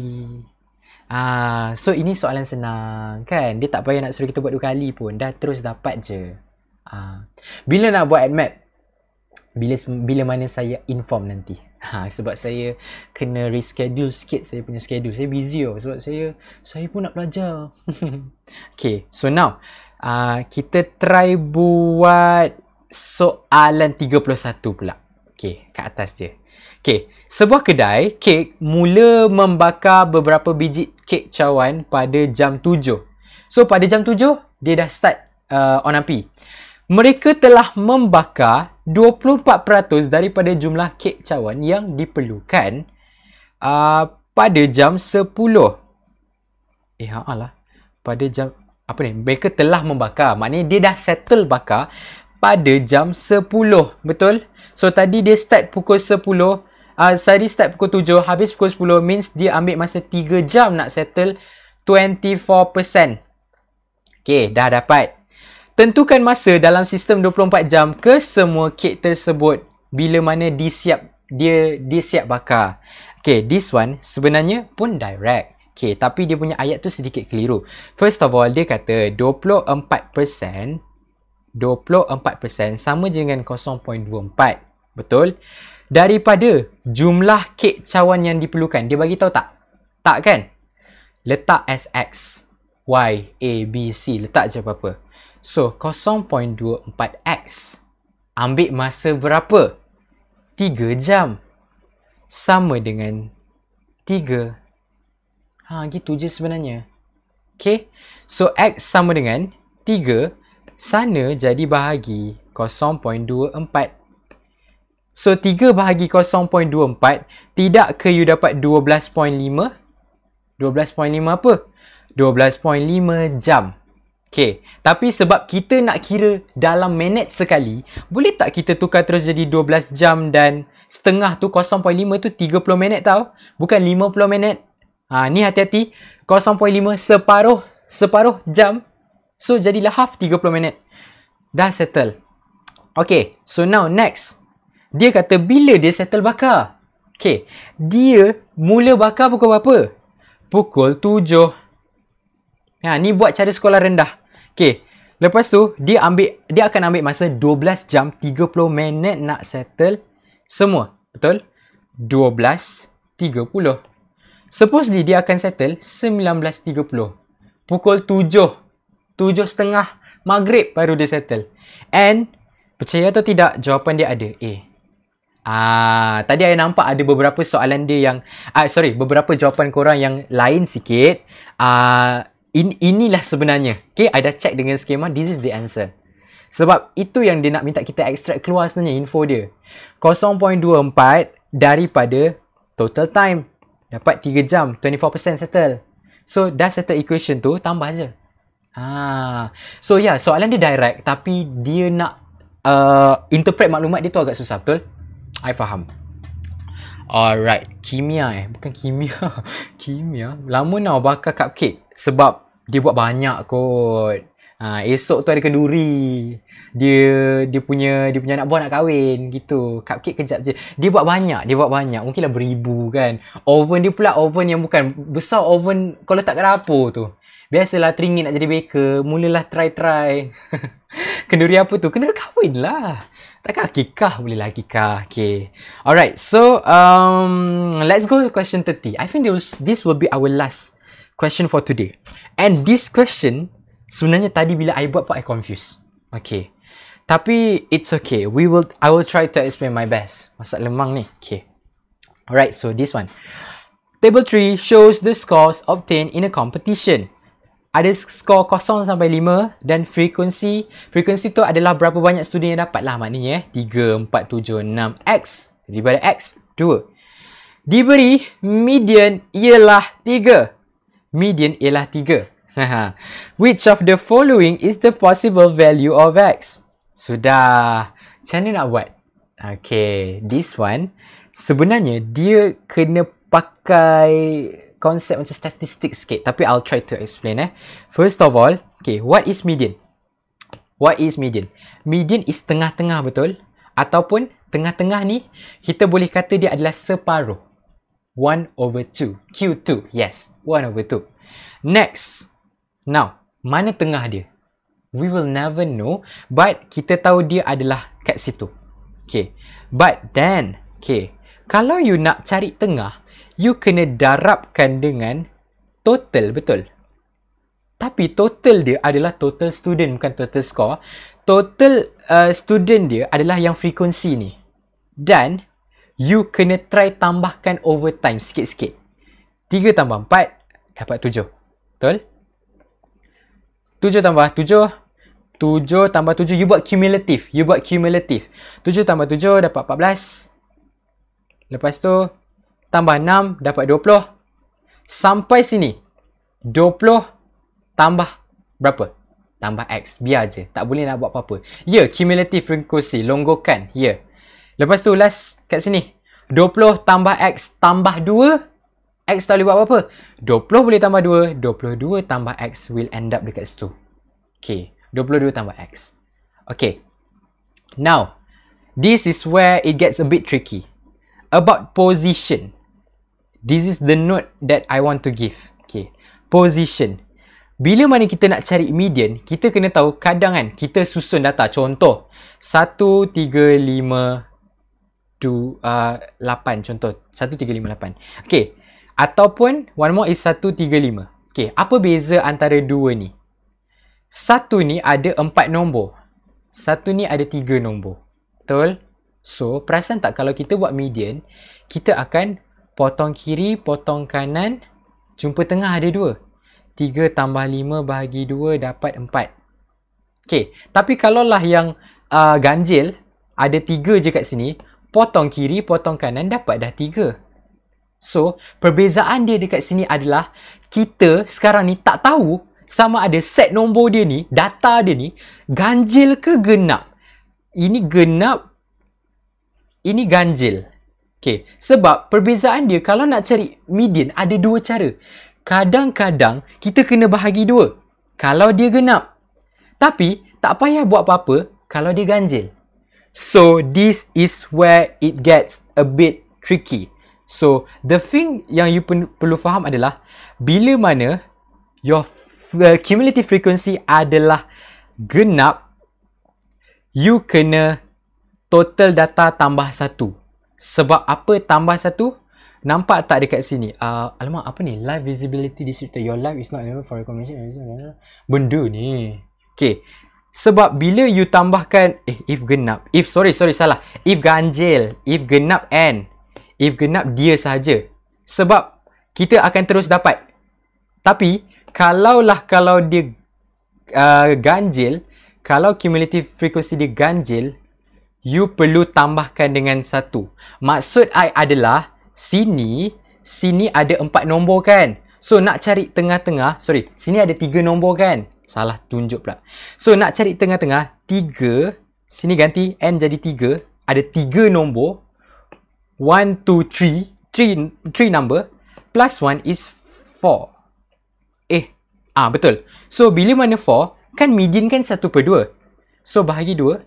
So, ini soalan senang kan? Dia tak payah nak suruh kita buat 2 kali pun. Dah terus dapat je. Bila nak buat AdMap? Bila mana saya inform nanti. Sebab saya kena reschedule sikit saya punya schedule. Saya busy sebab saya pun nak belajar. Okay, so now kita try buat soalan 31 pula. Okay, kat atas dia. Okay, sebuah kedai kek mula membakar beberapa biji kek cawan pada jam 7. So, pada jam 7, dia dah start on api. Mereka telah membakar 24% daripada jumlah kek cawan yang diperlukan pada jam 10. Pada jam mereka telah membakar. Maknanya dia dah settle bakar pada jam 10. Betul? So tadi dia start pukul 10. Tadi start pukul 7. Habis pukul 10 means dia ambil masa 3 jam nak settle 24%. Okay, dah dapat. Tentukan masa dalam sistem 24 jam ke semua kek tersebut bila mana dia siap bakar. Okay, this one sebenarnya pun direct. Okay, tapi dia punya ayat tu sedikit keliru. First of all, dia kata 24% sama dengan 0.24. Betul? Daripada jumlah kek cawan yang diperlukan. Dia bagi tahu tak? Tak kan? Letak as X, Y, A, B, C. Letak je apa-apa. So, 0.24x. Ambil masa berapa? 3 jam. Sama dengan 3. Gitu je sebenarnya. Okay. So, X sama dengan 3. Sana jadi bahagi 0.24. So, 3 bahagi 0.24. Tidak ke you dapat 12.5? 12.5 apa? 12.5 jam. Okay. Tapi sebab kita nak kira dalam minit sekali, boleh tak kita tukar terus jadi 12 jam dan setengah tu 0.5 tu 30 minit tau. Bukan 50 minit. Ni hati-hati. 0.5 separuh jam. So, jadilah half 30 minit. Dah settle. Okay. So, now next. Dia kata bila dia settle bakar. Okay. Dia mula bakar pukul berapa? Pukul 7. Ni buat cara sekolah rendah. Okay. Lepas tu, dia akan ambil masa 12 jam 30 minit nak settle semua. Betul? 12.30. Supposedly dia akan settle 19.30. Pukul 7. 7.30 maghrib baru dia settle. And percaya atau tidak, jawapan dia ada A. Tadi saya nampak ada beberapa soalan dia yang beberapa jawapan korang yang lain sikit. Inilah sebenarnya. Okay, I dah check dengan skema. This is the answer. Sebab itu yang dia nak minta kita extract keluar sebenarnya info dia. 0.24 daripada total time. Dapat 3 jam, 24% settle. So, dah settle equation tu, tambah je. So, soalan dia direct. Tapi, dia nak interpret maklumat dia tu agak susah, betul? I faham. Alright. Kimia bukan kimia. Kimia. Lama nak bakar cupcake. Sebab, dia buat banyak kot. Esok tu ada kenduri. Dia punya anak buah nak kahwin gitu. Cupcake kejap je. Dia buat banyak. Mungkinlah beribu kan. Oven dia pula oven yang bukan besar oven kalau letak kat dapur tu. Biasalah teringin nak jadi baker. Mulalah try. Kenduri apa tu? Kenduri kahwin lah. Takkan akikah? Bolehlah akikah. Okay. Alright. So, let's go to question 30. I think this will be our last question for today. And this question, sebenarnya tadi bila I buat pun I confused. Okay. Tapi it's okay. I will try to explain my best. Masak lemang ni. Okay. Alright, so this one. Table 3 shows the scores obtained in a competition. Ada skor 0 sampai 5 dan frekuensi tu adalah berapa banyak student yang dapat lah maknanya 3, 4, 7, 6 X daripada X 2. Diberi median ialah 3. Median ialah 3. Which of the following is the possible value of X? Sudah. Macam mana nak buat? Okay. This one. Sebenarnya dia kena pakai konsep macam statistik sikit. Tapi I'll try to explain. First of all. Okay. What is median? What is median? Median is tengah-tengah, betul? Ataupun tengah-tengah ni kita boleh kata dia adalah separuh. 1/2. Q2. Yes. 1/2. Next. Now, mana tengah dia? We will never know. But, kita tahu dia adalah kat situ. Okay. But then, okay. Kalau you nak cari tengah, you kena darabkan dengan total, betul? Tapi, total dia adalah total student, bukan total score. Total student dia adalah yang frekuensi ni. Dan, you kena try tambahkan overtime sikit-sikit. 3 tambah 4, dapat 7. Betul? 7 tambah 7, 7 tambah 7, you buat cumulative. 7 tambah 7 dapat 14. Lepas tu, tambah 6 dapat 20. Sampai sini, 20 tambah berapa? Tambah X. Biar je. Tak boleh nak buat apa-apa. Ya, cumulative frequency. Longgokan. Ya. Lepas tu, last kat sini. 20 tambah X tambah 2. X tak boleh buat apa-apa. 20 boleh tambah 2. 22 tambah X will end up dekat situ. Okay. 22 tambah X. Okay. Now, this is where it gets a bit tricky. About position. This is the note that I want to give. Okay. Position. Bila mana kita nak cari median, kita kena tahu kadang kan kita susun data. Contoh, 1, 3, 5, 8. Contoh, 1, 3, 5, 8. Okay. Ataupun, one more is 1, 3, 5. Okay. Apa beza antara dua ni? Satu ni ada 4 nombor. Satu ni ada 3 nombor. Betul? So, perasan tak kalau kita buat median, kita akan potong kiri, potong kanan, jumpa tengah ada 2. 3 tambah 5 bahagi 2 dapat 4. Okay. Tapi kalaulah yang ganjil, ada 3 je kat sini, potong kiri, potong kanan, dapat dah 3. So, perbezaan dia dekat sini adalah kita sekarang ni tak tahu sama ada set nombor dia ni, data dia ni, ganjil ke genap. Ini genap, ini ganjil. Okay. Sebab perbezaan dia kalau nak cari median ada 2 cara. Kadang-kadang kita kena bahagi 2 kalau dia genap. Tapi tak payah buat apa-apa kalau dia ganjil. So this is where it gets a bit tricky. So the thing yang you perlu faham adalah bila mana your cumulative frequency adalah genap, you kena total data tambah 1. Sebab apa tambah 1? Nampak tak dekat sini? Alamak, apa ni? Live visibility distributed. Your live is not available for recommendation. Benda ni. Okay. Sebab bila you tambahkan, if genap. Salah. If ganjil. If genap N. If genap dia sahaja. Sebab kita akan terus dapat. Tapi, kalau dia ganjil, kalau cumulative frequency dia ganjil, you perlu tambahkan dengan 1. Maksud I adalah, sini ada 4 nombor kan. So nak cari tengah-tengah, sini ada 3 nombor kan. Salah tunjuk pula. So nak cari tengah-tengah, 3, sini ganti N jadi 3, ada 3 nombor. 1, 2, 3 number, plus 1 is 4. Betul. So bila mana 4, kan median kan 1/2. So bahagi 2,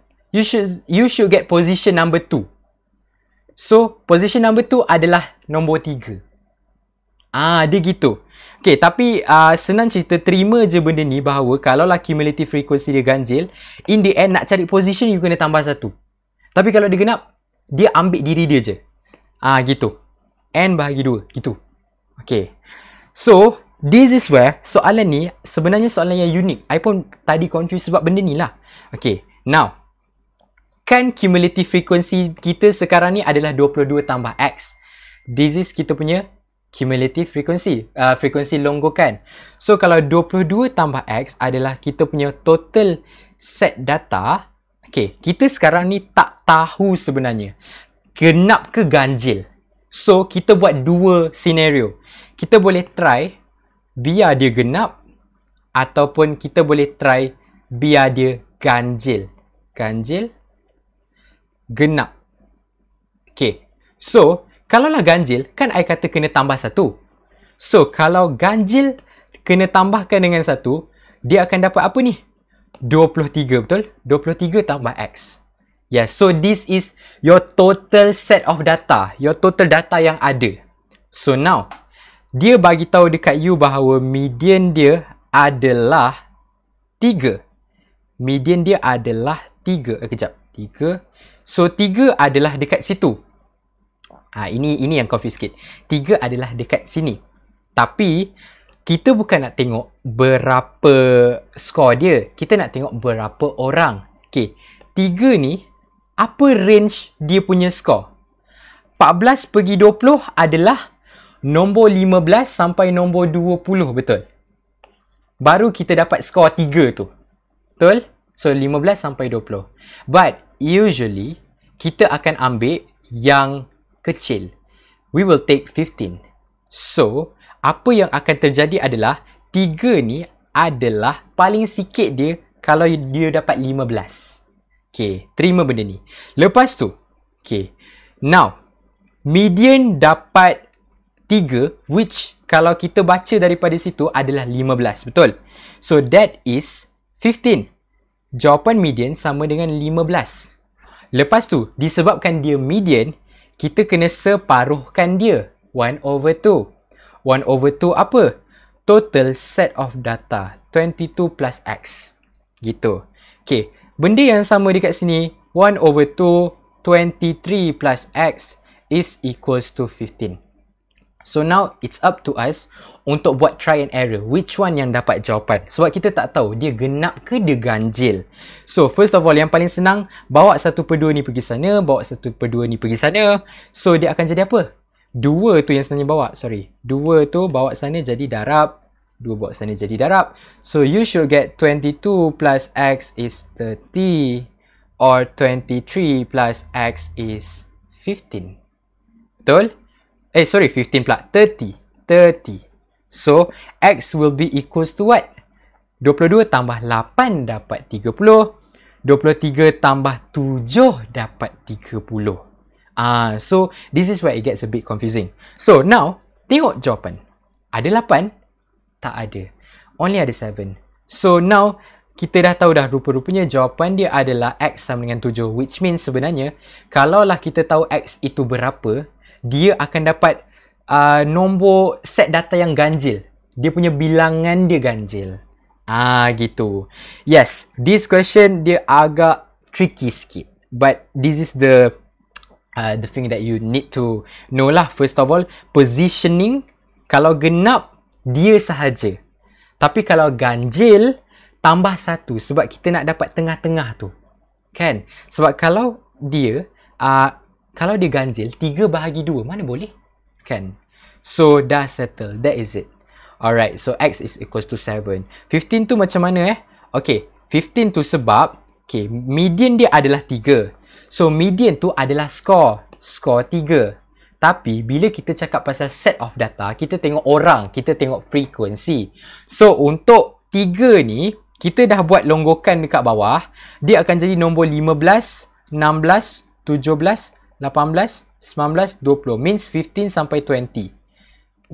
you should get position number 2. So, position number 2 adalah nombor 3. Dia gitu. Okay, tapi senang cerita, terima je benda ni bahawa kalaulah cumulative frequency dia ganjil, in the end nak cari position, you kena tambah 1. Tapi kalau dia genap, dia ambil diri dia je. Gitu. N bahagi 2. Gitu. Okay. So, this is where soalan ni sebenarnya soalan yang unik. I pun tadi confused sebab benda ni lah. Okay. Now, kan cumulative frequency kita sekarang ni adalah 22 tambah X. This is kita punya cumulative frequency. Frekuensi longgokan. So, kalau 22 tambah X adalah kita punya total set data. Okay, kita sekarang ni tak tahu sebenarnya genap ke ganjil. So, kita buat 2 scenario. Kita boleh try biar dia genap, ataupun kita boleh try biar dia ganjil. Ganjil, genap. Okay. So, kalaulah ganjil, kan I kata kena tambah 1. So, kalau ganjil kena tambahkan dengan 1, dia akan dapat apa ni? 23, betul? 23 tambah X. Yes, so this is your total set of data. Your total data yang ada. So, now, dia bagi tahu dekat you bahawa median dia adalah 3. Median dia adalah 3. Kejap. 3. So, 3 adalah dekat situ. Ini yang confuse sikit. 3 adalah dekat sini. Tapi, kita bukan nak tengok berapa skor dia. Kita nak tengok berapa orang. Okay. 3 ni, apa range dia punya skor? 14 pergi 20 adalah nombor 15 sampai nombor 20, betul? Baru kita dapat skor 3 tu. Betul? So 15 sampai 20. But usually kita akan ambil yang kecil. We will take 15. So apa yang akan terjadi adalah 3 ni adalah paling sikit dia kalau dia dapat 15. Okay, terima benda ni. Lepas tu, okay, now median dapat 3, which kalau kita baca daripada situ adalah 15, betul? So that is 15. Jawapan median sama dengan 15. Lepas tu, disebabkan dia median, kita kena separuhkan dia. 1/2. 1/2 apa? Total set of data. 22 plus X. Gitu. Okay. Benda yang sama dekat sini. 1/2 23 plus X is equals to 15. So now it's up to us untuk buat try and error. Which one yang dapat jawapan? Sebab kita tak tahu dia genap ke dia ganjil. So first of all, yang paling senang, bawa 1/2 ni pergi sana, bawa 1/2 ni pergi sana. So dia akan jadi apa? 2 tu yang sebenarnya bawa, 2 tu bawa sana jadi darab. 2 bawa sana jadi darab. So you should get 22 plus X is 30 or 23 plus X is 15. Betul? 15 pula. 30. So, X will be equals to what? 22 tambah 8 dapat 30. 23 tambah 7 dapat 30. So, this is where it gets a bit confusing. So, now, tengok jawapan. Ada 8? Tak ada. Only ada 7. So, now, kita dah tahu dah rupa-rupanya jawapan dia adalah X sama dengan 7. Which means sebenarnya, kalaulah kita tahu X itu berapa, dia akan dapat nombor set data yang ganjil. Dia punya bilangan dia ganjil. Gitu. Yes, this question dia agak tricky sikit. But this is the thing that you need to know lah. First of all, positioning, kalau genap, dia sahaja. Tapi kalau ganjil, tambah 1 sebab kita nak dapat tengah-tengah tu. Kan? Sebab kalau dia ganjil, 3 bahagi 2, mana boleh? Kan? So, dah settle. That is it. Alright, so X is equals to 7. 15 tu macam mana Okay, 15 tu sebab, okay, median dia adalah 3. So, median tu adalah score. Score 3. Tapi, bila kita cakap pasal set of data, kita tengok orang, kita tengok frekuensi. So, untuk 3 ni, kita dah buat longgokan dekat bawah. Dia akan jadi nombor 15, 16, 17, 18, 19, 20. Means 15 sampai 20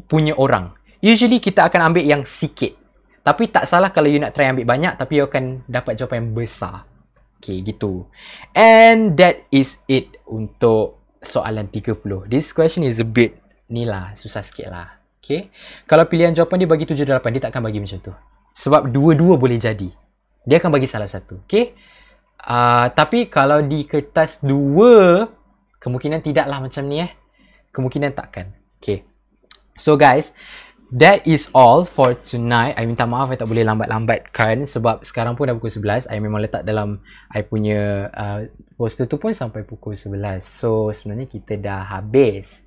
punya orang. Usually kita akan ambil yang sikit. Tapi tak salah kalau you nak try ambil banyak, tapi you akan dapat jawapan yang besar. Okay, gitu. And that is it untuk soalan 30. This question is a bit ni lah, susah sikit lah. Okay. Kalau pilihan jawapan dia bagi 7 dan 8, dia tak akan bagi macam tu. Sebab dua-dua boleh jadi. Dia akan bagi salah satu. Okay. Tapi kalau di kertas 2, kemungkinan tidaklah macam ni Kemungkinan takkan. Okay. So guys, that is all for tonight. I minta maaf I tak boleh lambat-lambatkan sebab sekarang pun dah pukul 11. I memang letak dalam I punya poster tu pun sampai pukul 11. So sebenarnya kita dah habis.